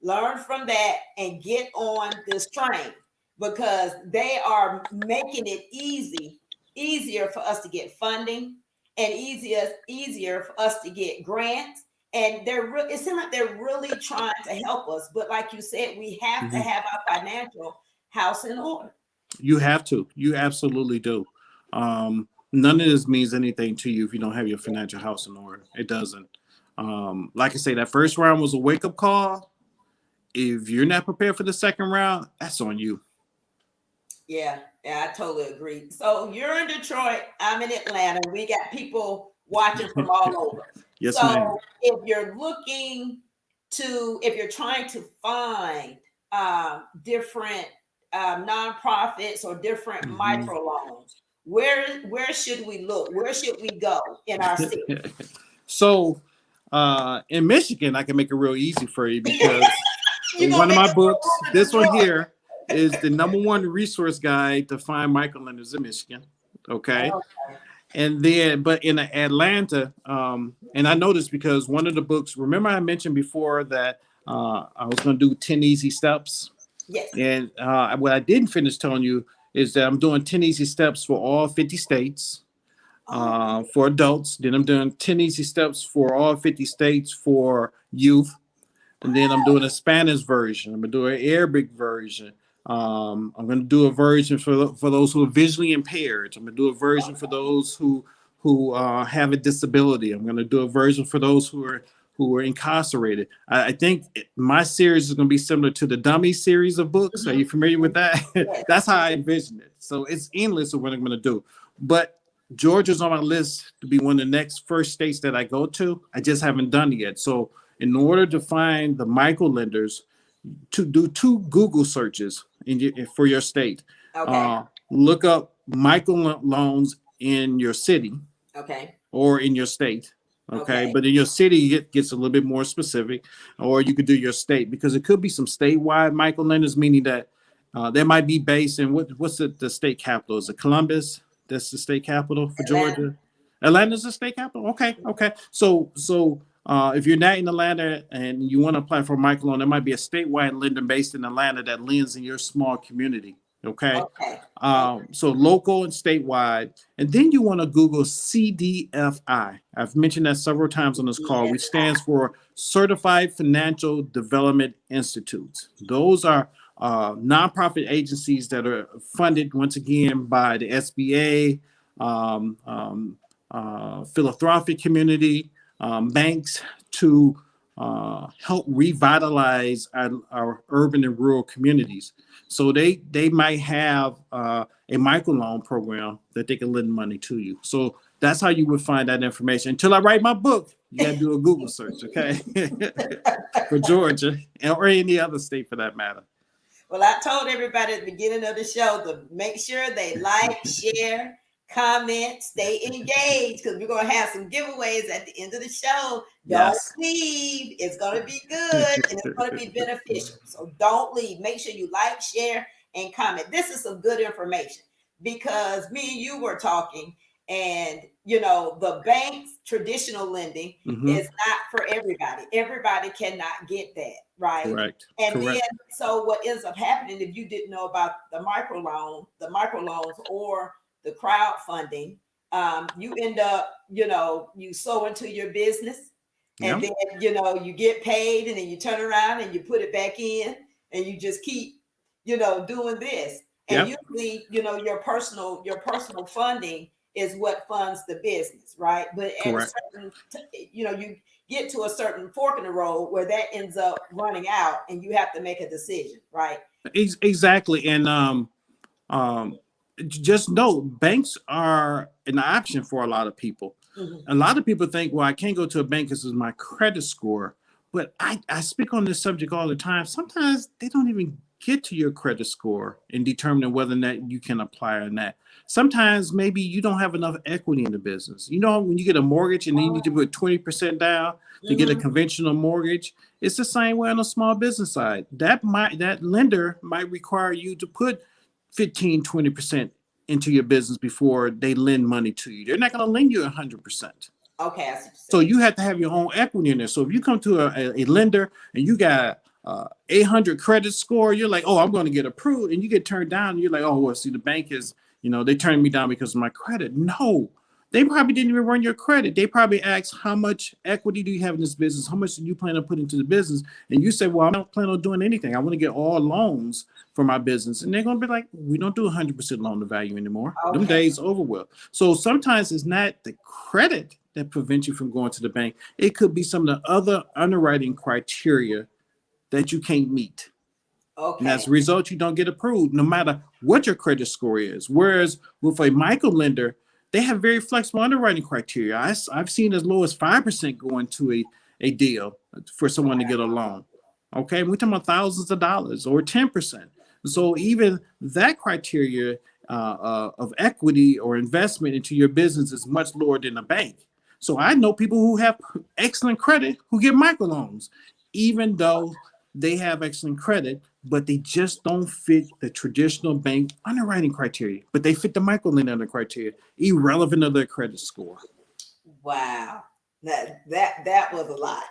Learn from that and get on this train, because they are making it easier for us to get funding, and easier for us to get grants. And it seems like they're really trying to help us. But like you said, we have to have our financial house in order. You have to. You absolutely do. None of this means anything to you if you don't have your financial house in order. It doesn't. Like I say, that first round was a wake up call. If you're not prepared for the second round, that's on you. Yeah, I totally agree. So you're in Detroit, I'm in Atlanta. We got people watching from all over. Yes, So ma'am. if you're trying to find different nonprofits or different microloans, where should we look? Where should we go in our city? So in Michigan, I can make it real easy for you, because You're one gonna of make my us books, go to this one Detroit. here, is the #1 resource guide to find microlenders in Michigan. Okay. Okay. And then, but in Atlanta, and I know this because one of the books, remember I mentioned before that I was going to do 10 easy steps. Yes. And what I didn't finish telling you is that I'm doing 10 easy steps for all 50 states for adults. Then I'm doing 10 easy steps for all 50 states for youth. And then I'm doing a Spanish version. I'm going to do an Arabic version. I'm going to do a version for those who are visually impaired. I'm going to do a version for those who have a disability. I'm going to do a version for those who are incarcerated. I think my series is going to be similar to the Dummy series of books. Are you familiar with that? That's how I envision it. So it's endless of what I'm going to do. But Georgia's on my list to be one of the next first states that I go to. I just haven't done it yet. So in order to find the micro lenders, to do 2 Google searches for your state. Okay. Look up micro loans in your city Okay. or in your state. Okay. Okay. But in your city, it gets a little bit more specific, or you could do your state, because it could be some statewide micro lenders, meaning that they might be based in what's the state capital? Is it Columbus? That's the state capital for Atlanta. Georgia. Atlanta's the state capital. Okay. So if you're not in Atlanta and you want to apply for a microloan, there might be a statewide lender based in Atlanta that lends in your small community. Okay. Okay. So local and statewide. And then you want to Google CDFI. I've mentioned that several times on this call, which stands for Certified Financial Development Institutes. Those are nonprofit agencies that are funded, once again, by the SBA, philanthropic community, banks, to help revitalize our urban and rural communities. So they might have a microloan program that they can lend money to you. So That's how you would find that information. Until I write my book, you got to do a Google search, okay? For Georgia or any other state for that matter. Well, I told everybody at the beginning of the show to make sure they like, share, comment, stay engaged, because we're going to have some giveaways at the end of the show. Don't Yes. leave. It's going to be good and it's going to be beneficial. So don't leave. Make sure you like, share, and comment. This is some good information because me and you were talking, and the bank's traditional lending Mm-hmm. is not for everybody. Everybody cannot get that, right? Correct. And then, Correct. so what ends up happening if you didn't know about the microloans or the crowdfunding, you end up, you sow into your business, and Yeah. then, you get paid, and then you turn around and you put it back in, and you just keep, doing this. And Yep. usually, your personal funding is what funds the business, right? But at a Correct. certain, you get to a certain fork in the road where that ends up running out and you have to make a decision, right? Exactly. And um, just know banks are an option for a lot of people. Mhm. A lot of people think, well, I can't go to a bank because it's my credit score. But I speak on this subject all the time. Sometimes they don't even get to your credit score in determining whether or not you can apply or not. Sometimes maybe you don't have enough equity in the business. When you get a mortgage and then you need to put 20% down to get a Mhm. conventional mortgage, it's the same way on the small business side. That lender might require you to put 15, 20% into your business before they lend money to you. They're not going to lend you 100%. Okay, I see what you're So saying. you have to have your own equity in there. So if you come to a lender and you got 800 credit score, you're like, oh, I'm going to get approved, and you get turned down. And you're like, oh, well, see, the bank is, they turned me down because of my credit. No, they probably didn't even run your credit. They probably asked, how much equity do you have in this business? How much do you plan to put into the business? And you say, well, I don't plan on doing anything. I want to get all loans for my business. And they're going to be like, we don't do 100% loan to value anymore. Them Okay. days over with. So sometimes it's not the credit that prevents you from going to the bank. It could be some of the other underwriting criteria that you can't meet. And Okay. as a result, you don't get approved no matter what your credit score is. Whereas with a micro lender, they have very flexible underwriting criteria. I've seen as low as 5% going to a deal for someone to get a loan. Okay, we're talking about thousands of dollars or 10%. So even that criteria of equity or investment into your business is much lower than a bank. So I know people who have excellent credit who get microloans, even though they have excellent credit, but they just don't fit the traditional bank underwriting criteria. But they fit the microlending criteria, irrelevant of their credit score. Wow. That was a lot.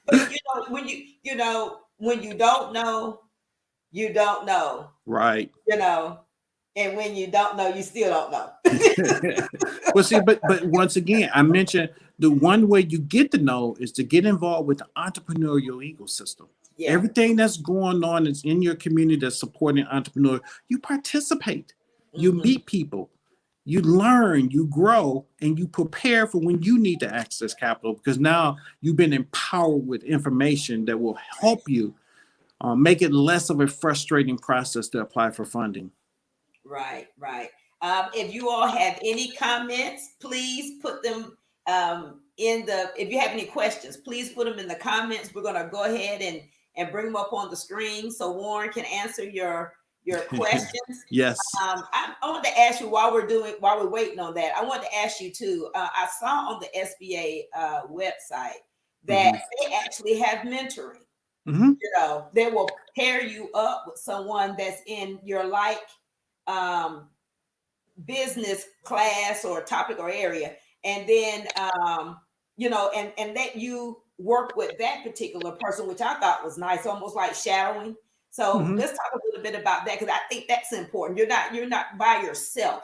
But when you don't know, you don't know, Right. you know, and when you don't know, you still don't know. Well, see, but once again, I mentioned the one way you get to know is to get involved with the entrepreneurial ecosystem. Yeah. Everything that's going on is in your community that's supporting entrepreneurs. You participate, you Hmm. meet people, you learn, you grow, and you prepare for when you need to access capital because now you've been empowered with information that will help you make it less of a frustrating process to apply for funding. Right, right. If you all have any comments, please put them if you have any questions, please put them in the comments. We're going to go ahead and bring them up on the screen so Warren can answer your questions. Yes. I want to ask you while we're waiting on that, I want to ask you too. I saw on the SBA website that Mm-hmm. they actually have mentoring. Mm-hmm. They will pair you up with someone that's in your um, business class or topic or area, and then and let you work with that particular person, which I thought was nice, almost like shadowing. So Mm-hmm. let's talk a little bit about that because I think that's important. You're not by yourself.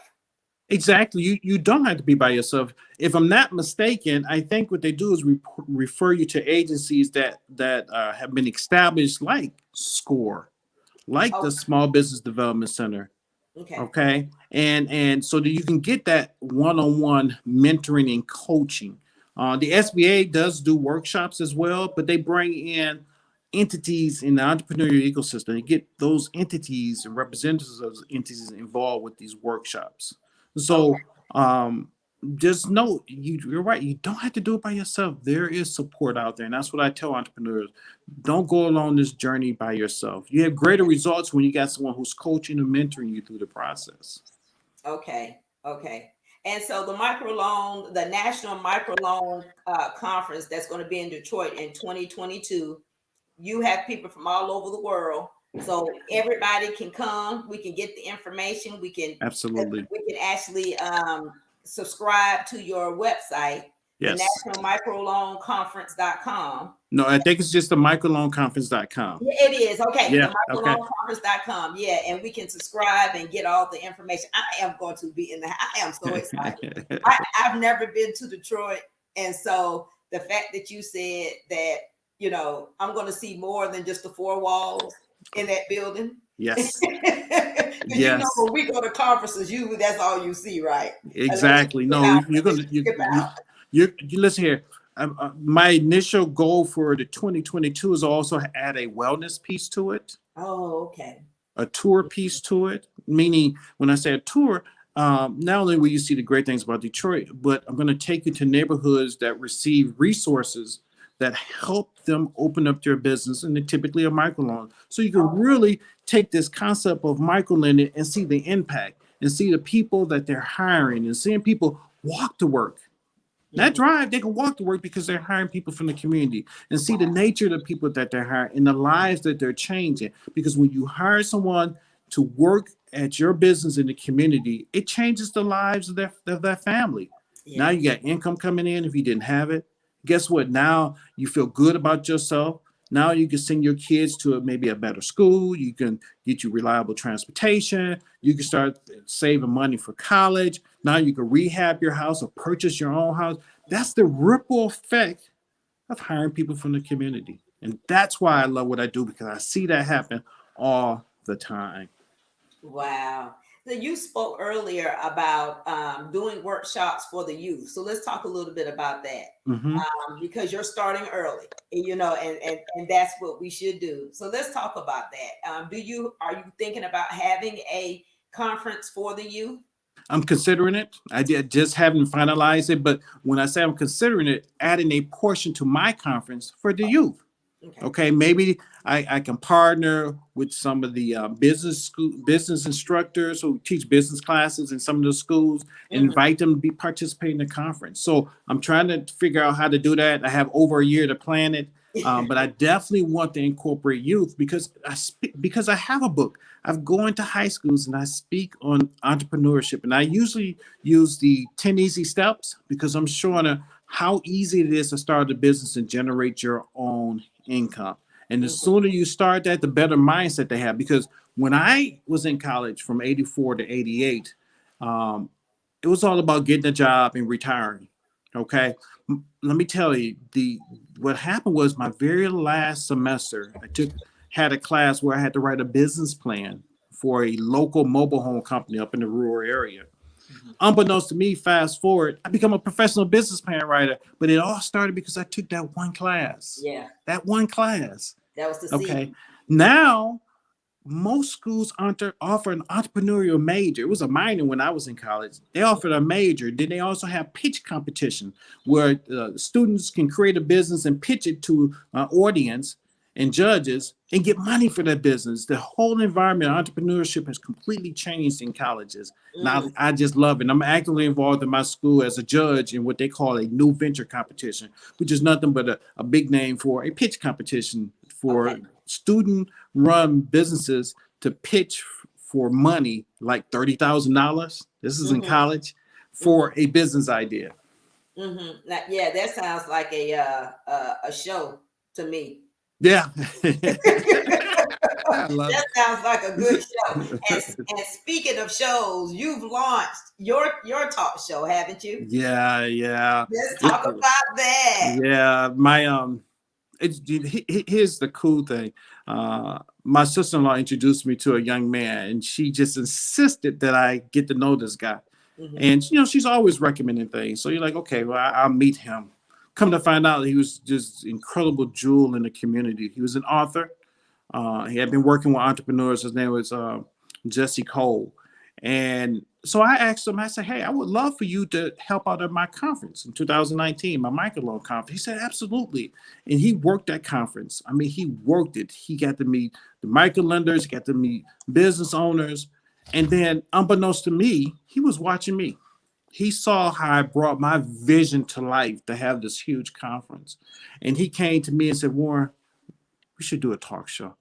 Exactly. You don't have to be by yourself. If I'm not mistaken, I think what they do is refer you to agencies that have been established, like SCORE, like Oh, the Small Business Development Center. okay. Okay, and so that you can get that one-on-one mentoring and coaching. The SBA does do workshops as well, but they bring in entities in the entrepreneurial ecosystem. They get those entities and representatives of those entities involved with these workshops. So just know you're right. You don't have to do it by yourself. There is support out there. And that's what I tell entrepreneurs. Don't go along this journey by yourself. You have greater results when you got someone who's coaching and mentoring you through the process. Okay. Okay. And so the National Microloan Conference that's going to be in Detroit in 2022, you have people from all over the world. So everybody can come. We can get the information. Absolutely. We can actually subscribe to your website, the Yes. National Microloan Conference.com. No, I think it's just the microloanconference.com. Yeah, it is. Okay. The Yeah. Okay. microloanconference.com. Yeah. And we can subscribe and get all the information. I am going to be in there. I am so excited. I've never been to Detroit. And so the fact that you said that, I'm going to see more than just the four walls in that building. Yes. Because Yes. when we go to conferences, that's all you see, right? Exactly. No, you listen here. My initial goal for the 2022 is also add a wellness piece to it, Oh, okay. a tour piece to it. Meaning, when I say a tour, not only will you see the great things about Detroit, but I'm going to take you to neighborhoods that receive resources that help them open up their business, and they're typically a microloan. So you can really take this concept of microlending and see the impact and see the people that they're hiring and seeing people walk to work. Not drive, they can walk to work because they're hiring people from the community and see the nature of the people that they're hiring and the lives that they're changing. Because when you hire someone to work at your business in the community, it changes the lives of their family. Now you got income coming in if you didn't have it. Guess what? Now you feel good about yourself. Now you can send your kids to maybe a better school. You can get you reliable transportation. You can start saving money for college. Now you can rehab your house or purchase your own house. That's the ripple effect of hiring people from the community. And that's why I love what I do, because I see that happen all the time. Wow. So you spoke earlier about doing workshops for the youth. So let's talk a little bit about that, Mm-hmm. because you're starting early, and that's what we should do. So let's talk about that. Are you thinking about having a conference for the youth? I'm considering it. Just haven't finalized it. But when I say I'm considering it, adding a portion to my conference for the youth. Okay. Okay, maybe I can partner with some of the business instructors who teach business classes in some of the schools, and invite them to be participate in the conference. So I'm trying to figure out how to do that. I have over a year to plan it, but I definitely want to incorporate youth because I have a book. I've gone to high schools and I speak on entrepreneurship, and I usually use the 10 easy steps because I'm showing how easy it is to start a business and generate your own income. And the sooner you start that, the better mindset they have. Because when I was in college from 84 to 88, it was all about getting a job and retiring. Okay. Let me tell you, what happened was my very last semester, had a class where I had to write a business plan for a local mobile home company up in the rural area. Unbeknownst to me, fast forward, I become a professional business plan writer. But it all started because I took that one class. Yeah. That one class. That was the Okay. seed. Now, most schools offer an entrepreneurial major. It was a minor when I was in college. They offered a major. Then they also have pitch competition where students can create a business and pitch it to an audience and judges and get money for their business. The whole environment of entrepreneurship has completely changed in colleges. Now I just love it. I'm actively involved in my school as a judge in what they call a new venture competition, which is nothing but a big name for a pitch competition for student run businesses to pitch for money like $30,000. This is in college for a business idea. Yeah, that sounds like a show to me. Yeah. I love That sounds like a good show. And speaking of shows, you've launched your talk show, haven't you? Yeah, yeah. Let's talk about that. Yeah, here's the cool thing. My sister-in-law introduced me to a young man, and she just insisted that I get to know this guy. And she's always recommending things. So you're like, okay, well, I'll meet him. Come to find out, he was just incredible jewel in the community. He was an author. He had been working with entrepreneurs. His name was Jesse Cole. And so I asked him, I said, hey, I would love for you to help out at my conference in 2019, my microloan conference. He said, absolutely. And he worked that conference. I mean, he worked it. He got to meet the microlenders, he got to meet business owners. And then, unbeknownst to me, he was watching me. He saw how I brought my vision to life to have this huge conference. And he came to me and said, Warren, we should do a talk show.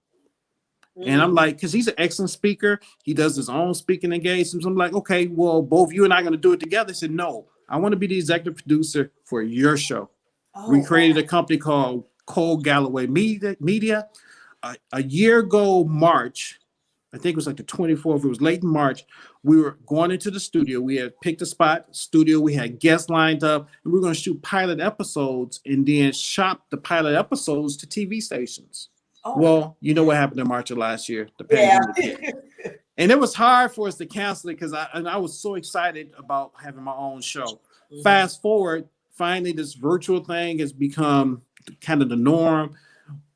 And I'm like, because he's an excellent speaker. He does his own speaking engagements. I'm like, okay, well, both you and I are going to do it together. He said, no, I want to be the executive producer for your show. We Oh, created a company called Galloway Media. A year ago, March, I think it was like the 24th, it was late in March. We were going into the studio. We had picked a spot, studio. We had guests lined up, and we were going to shoot pilot episodes and then shop the pilot episodes to TV stations. oh, Well, you know what happened in March of last year? The yeah. pandemic hit. And it was hard for us to cancel it because I was so excited about having my own show. Fast forward, finally, this virtual thing has become kind of the norm.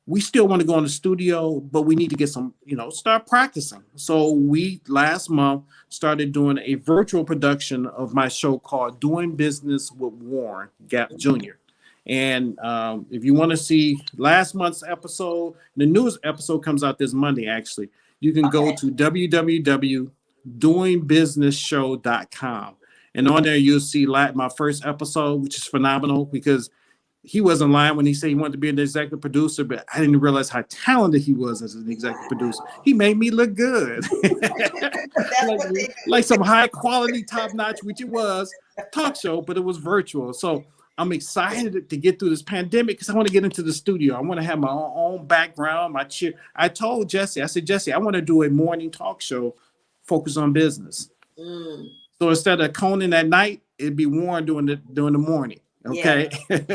We still want to go in the studio, but we need to get some, start practicing. So we last month started doing a virtual production of my show called Doing Business with Warren Gap Jr. And if you want to see last month's episode, the newest episode comes out this Monday, actually. You can go to www.doingbusinessshow.com. And on there, you'll see my first episode, which is phenomenal because he wasn't lying when he said he wanted to be an executive producer, but I didn't realize how talented he was as an executive producer. He made me look good. like, like some high quality, top notch, which it was, talk show, but it was virtual. So I'm excited to get through this pandemic because I want to get into the studio. I want to have my own background, my chair. I told Jesse, I said, Jesse, I want to do a morning talk show focused on business. So instead of Conan at night, it'd be Warren during the morning. Okay. Yeah.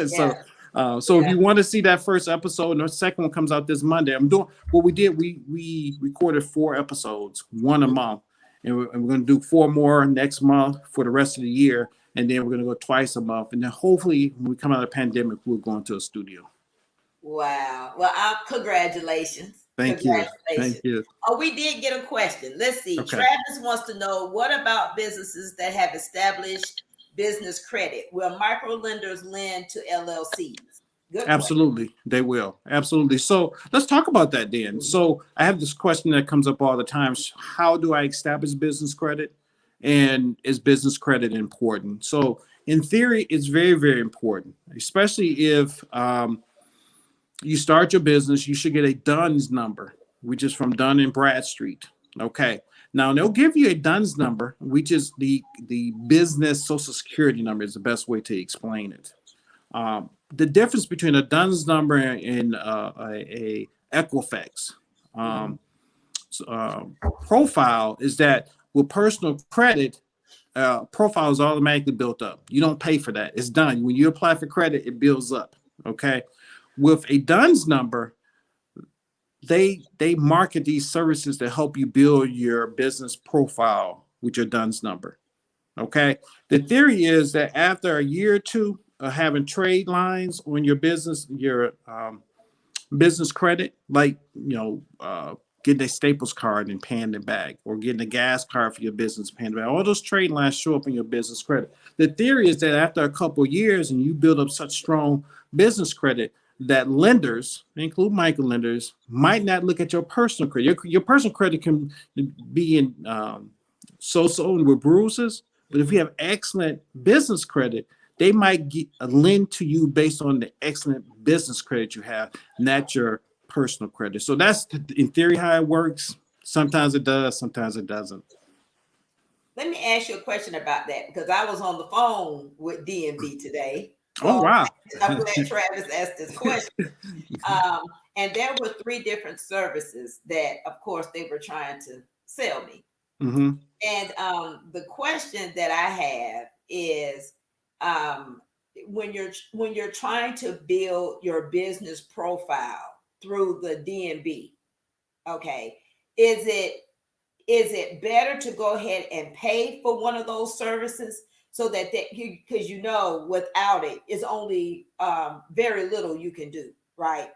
So if you want to see that first episode, and the second one comes out this Monday, I'm doing what we did. We recorded 4 episodes, one a month, and we're going to do 4 more next month for the rest of the year. And then we're going to go twice a month. And then hopefully when we come out of the pandemic, we'll go into a studio. Wow. Well, congratulations. Thank you. Thank you. Oh, we did get a question. Let's see. Okay. Travis wants to know, what about businesses that have established business credit? Will microlenders lend to LLCs? Good Absolutely. question. They will. Absolutely. So let's talk about that then. So I have this question that comes up all the time. How do I establish business credit? And is business credit important? So in theory, it's very, very important, especially if you start your business. You should get a DUNS number, which is from Dun and Bradstreet. Okay. Now they'll give you a DUNS number, which is the business social security number, is the best way to explain it. The difference between a DUNS number and a Equifax profile is that with personal credit, profile is automatically built up. You don't pay for that. It's done. When you apply for credit, it builds up. Okay. With a DUNS number, they market these services to help you build your business profile with your DUNS number. Okay. The theory is that after a year or two of having trade lines on your business credit, like, getting a Staples card and paying it back, or getting a gas card for your business, paying it back. All those trade lines show up in your business credit. The theory is that after a couple of years and you build up such strong business credit that lenders, include microlenders, might not look at your personal credit. Your personal credit can be in so-so and with bruises, but if you have excellent business credit, they might get a lend to you based on the excellent business credit you have, not your personal credit. So that's in theory how it works. Sometimes it does, sometimes it doesn't. Let me ask you a question about that, because I was on the phone with DMV today. So oh wow! I'm glad Travis asked this question. And there were 3 different services that, of course, they were trying to sell me. Mm-hmm. And the question that I have is, when you're trying to build your business profile through the DMV, okay, is it better to go ahead and pay for one of those services, so that because without it, it's only very little you can do, right?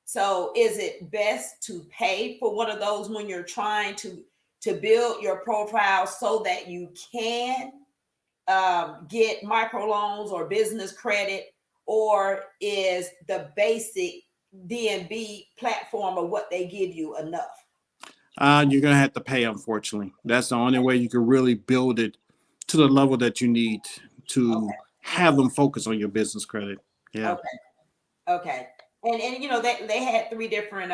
So is it best to pay for one of those when you're trying to to build your profile so that you can get microloans or business credit, or is the basic DNB platform of what they give you enough? You're gonna have to pay, unfortunately. That's the only way you can really build it to the level that you need to have them focus on your business credit. Yeah. Okay. Okay. And you know they had three different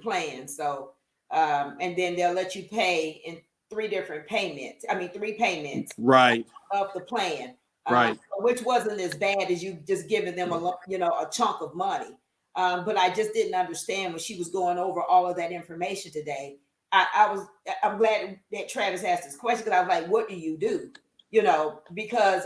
plans. So and then they'll let you pay in three different payments. I mean three payments Right. of the plan, Right. which wasn't as bad as you just giving them a chunk of money. But I just didn't understand when she was going over all of that information today. I'm glad that Travis asked this question, because I was like, what do you do? Because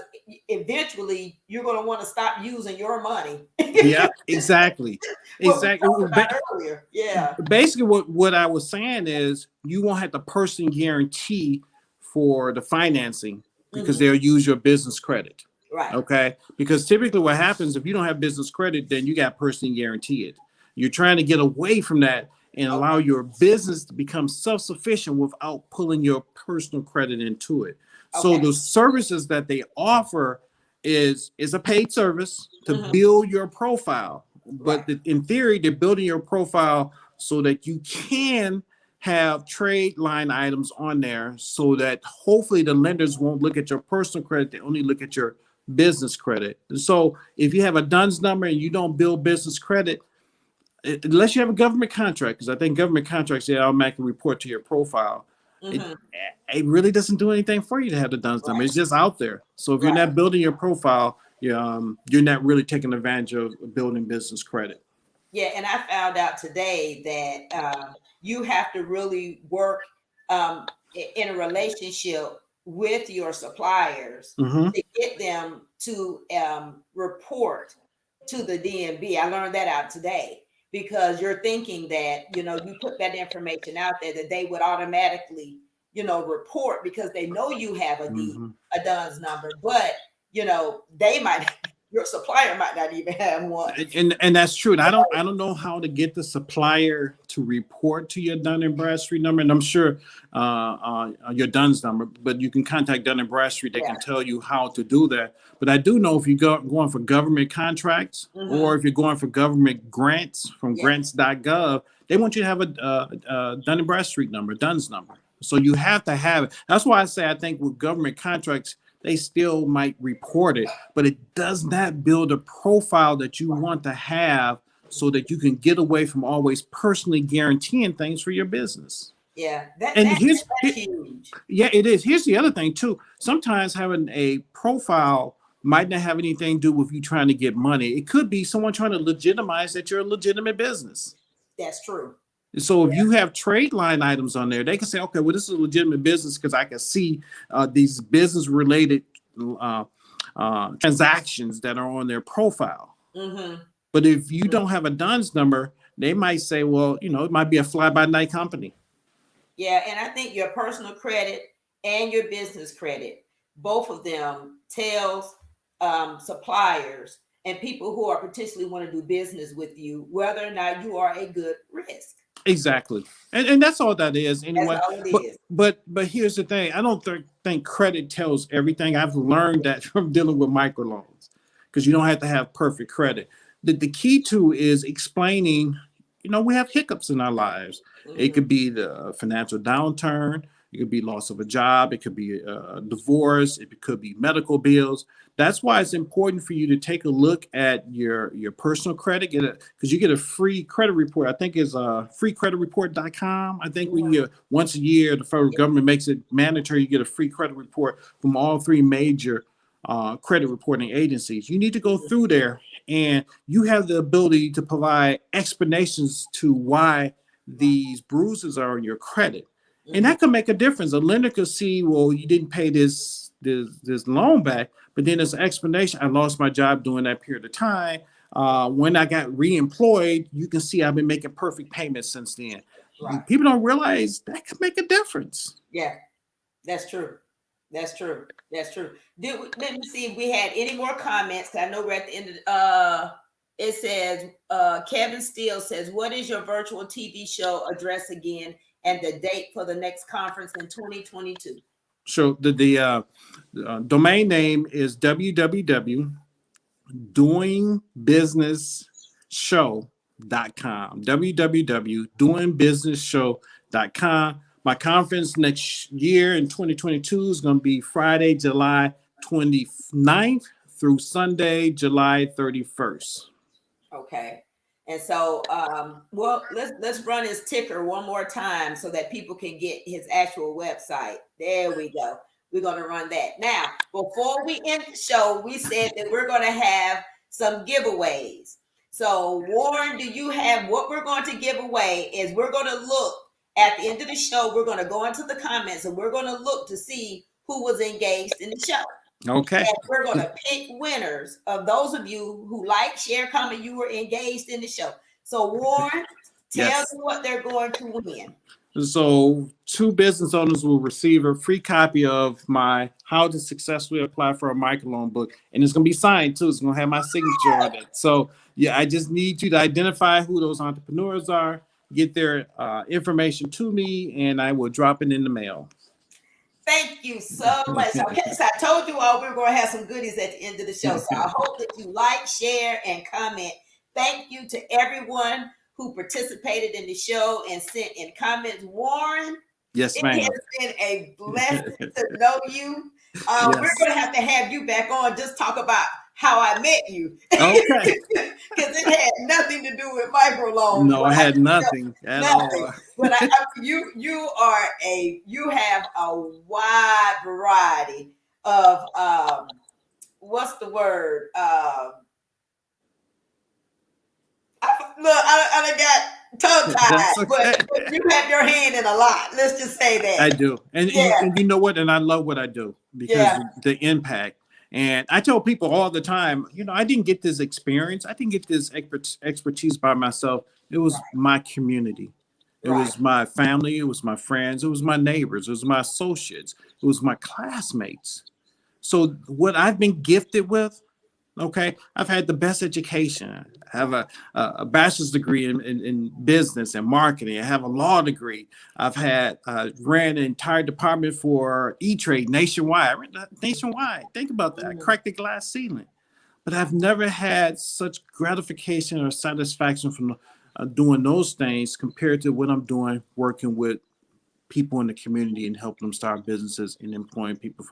eventually you're going to want to stop using your money. Yeah, exactly. What we Exactly. talked about earlier. Yeah. Basically, what I was saying is you won't have the person guarantee for the financing because they'll use your business credit. Right. Okay. Because typically what happens if you don't have business credit, then you got person guarantee it. You're trying to get away from that and allow your business to become self-sufficient without pulling your personal credit into it. So the services that they offer is a paid service to build your profile. But in theory, they're building your profile so that you can have trade line items on there so that hopefully the lenders won't look at your personal credit. They only look at your business credit. And so if you have a DUNS number and you don't build business credit, unless you have a government contract, because I think government contracts, they automatically report to your profile. It really doesn't do anything for you to have the DUNS number. It's just out there. So if you're not building your profile, you're not really taking advantage of building business credit. Yeah, and I found out today that you have to really work in a relationship with your suppliers to get them to report to the DMV. I learned that out today, because you're thinking that, you put that information out there that they would automatically, report because they know you have a DUNS number, but, they might, your supplier might not even have one. And that's true. And I don't know how to get the supplier to report to your Dun and Bradstreet number. And I'm sure your DUNS number, but you can contact Dun and Bradstreet. They can tell you how to do that. But I do know if you're going for government contracts or if you're going for government grants from grants.gov, they want you to have a Dun and Bradstreet number, DUNS number. So you have to have it. That's why I say I think with government contracts, they still might report it, but it does not build a profile that you want to have so that you can get away from always personally guaranteeing things for your business. Yeah, that's huge. Yeah, it is. Here's the other thing too. Sometimes having a profile might not have anything to do with you trying to get money. It could be someone trying to legitimize that you're a legitimate business. That's true. So if you have trade line items on there, they can say, okay, well, this is a legitimate business because I can see these business related transactions that are on their profile. But if you don't have a DUNS number, they might say, well, it might be a fly by night company. Yeah. And I think your personal credit and your business credit, both of them tells suppliers and people who are potentially want to do business with you whether or not you are a good risk. Exactly. And that's all that is anyway. That's all it is. But here's the thing. I don't think credit tells everything. I've learned that from dealing with microloans, because you don't have to have perfect credit. The key to is explaining, we have hiccups in our lives. It could be the financial downturn. It could be loss of a job. It could be a divorce. It could be medical bills. That's why it's important for you to take a look at your personal credit, because you get a free credit report. I think it's freecreditreport.com. I think when you once a year, the federal government makes it mandatory, you get a free credit report from all three major credit reporting agencies. You need to go through there, and you have the ability to provide explanations to why these bruises are on your credit. And that could make a difference. A lender could see, well, you didn't pay this loan back, but then there's an explanation. I lost my job during that period of time. When I got re-employed, you can see I've been making perfect payments since then. Right. People don't realize that could make a difference. Yeah, that's true. That's true. Let me see if we had any more comments. I know we're at the end of it says, Kevin Steele says, what is your virtual TV show address again? and the date for the next conference in 2022. So the domain name is www.doingbusinessshow.com. www.doingbusinessshow.com. My conference next year in 2022 is going to be Friday, July 29th through Sunday, July 31st. Okay. And so, well, let's run his ticker one more time so that people can get his actual website. There we go. We're going to run that. Now, before we end the show, we said that we're going to have some giveaways. So, Warren, do you have what we're going to give away? Is we're going to look at the end of the show, we're going to go into the comments and we're going to look to see who was engaged in the show. Okay. And we're going to pick winners of those of you who like, share, comment, you were engaged in the show. So, Warren, tell Yes. them what they're going to win. So 2 business owners will receive a free copy of my How to Successfully Apply for a Microloan book. And it's going to be signed too. It's going to have my signature on it. So yeah, I just need you to identify who those entrepreneurs are, get their information to me, and I will drop it in the mail. Thank you so much. Okay, so I told you all we were going to have some goodies at the end of the show. So I hope that you like, share, and comment. Thank you to everyone who participated in the show and sent in comments. Warren, yes, ma'am. It has been a blessing to know you. Yes. We're going to have you back on, just talk about how I met you. Okay. Because it had nothing to do with microloans. No, I had nothing at all. But you have a wide variety of what's the word? I got tongue-tied, okay. but you have your hand in a lot. Let's just say that. I do. And you know what? And I love what I do because the impact. And I tell people all the time, I didn't get this experience. I didn't get this expertise by myself. It was my community. It was my family. It was my friends. It was my neighbors. It was my associates. It was my classmates. So what I've been gifted with, okay, I've had the best education. I have a bachelor's degree in business and marketing. I have a law degree. I've ran an entire department for E-Trade nationwide. I ran nationwide. Think about that. I cracked the glass ceiling. But I've never had such gratification or satisfaction from doing those things compared to what I'm doing working with people in the community and helping them start businesses and employing people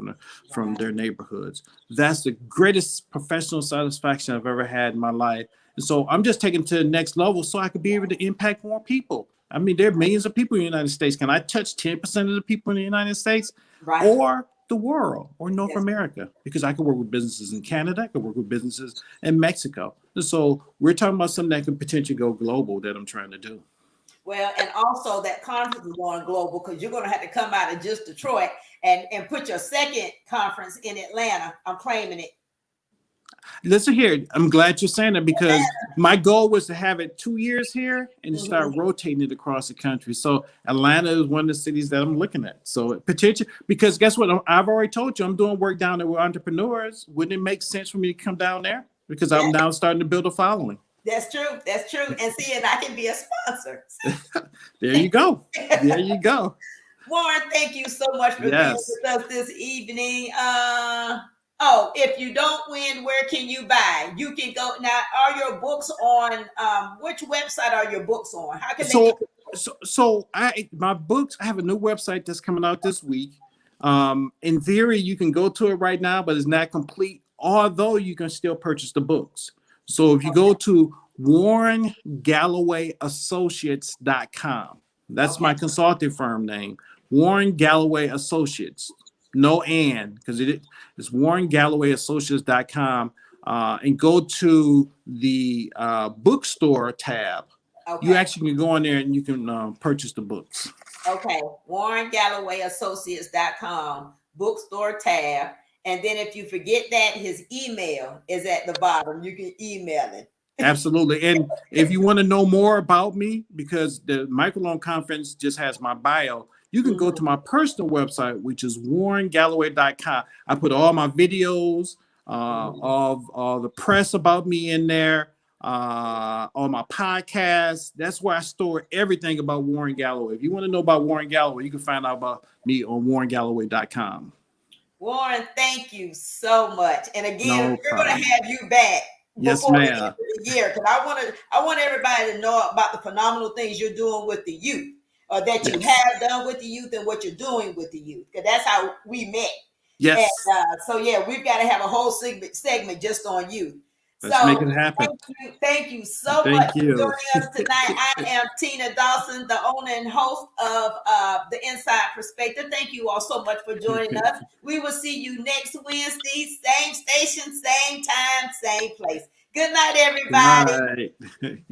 from their neighborhoods. That's the greatest professional satisfaction I've ever had in my life. And so I'm just taking it to the next level so I could be able to impact more people. I mean, there are millions of people in the United States. Can I touch 10% of the people in the United States or the world or North America? Because I could work with businesses in Canada. I could work with businesses in Mexico. And so we're talking about something that could potentially go global that I'm trying to do. Well, and also that conference is going global because you're going to have to come out of just Detroit and put your second conference in Atlanta. I'm claiming it. Listen here, I'm glad you're saying that because my goal was to have it 2 years here and start rotating it across the country. So Atlanta is one of the cities that I'm looking at. So potential, because guess what? I've already told you I'm doing work down there with entrepreneurs. Wouldn't it make sense for me to come down there? Because I'm now starting to build a following. That's true. That's true. And see, and I can be a sponsor. There you go. There you go. Warren, thank you so much for being with us this evening. If you don't win, where can you buy? You can go now. Are your books on which website are your books on? How can they my books, I have a new website that's coming out this week. In theory, you can go to it right now, but it's not complete, although you can still purchase the books. So if you go to WarrenGallowayAssociates.com, that's my consulting firm name, Warren Galloway Associates. No and, because it's WarrenGallowayAssociates.com, and go to the bookstore tab. You actually can go in there and you can purchase the books. Okay, WarrenGallowayAssociates.com, bookstore tab. And then if you forget that, his email is at the bottom. You can email it. Absolutely. And if you want to know more about me, because the Microloan Conference just has my bio, you can go to my personal website, which is warrengalloway.com. I put all my videos, all the press about me in there. on my podcast. That's where I store everything about Warren Galloway. If you want to know about Warren Galloway, you can find out about me on warrengalloway.com. Warren, thank you so much. And again, No we're going problem. to have you back Yes, before the end ma'am. of the year, because I want everybody to know about the phenomenal things you're doing with the youth, that you Yes. have done with the youth, and what you're doing with the youth, because that's how we met. Yes. And so yeah, we've got to have a whole segment just on youth. Let's make it So happen. thank you so much Thank for you. joining us tonight. I am Tina Dawson, the owner and host of the Inside Perspective. Thank you all so much for joining us. We will see you next Wednesday, same station, same time, same place. Good night, everybody. Good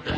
night.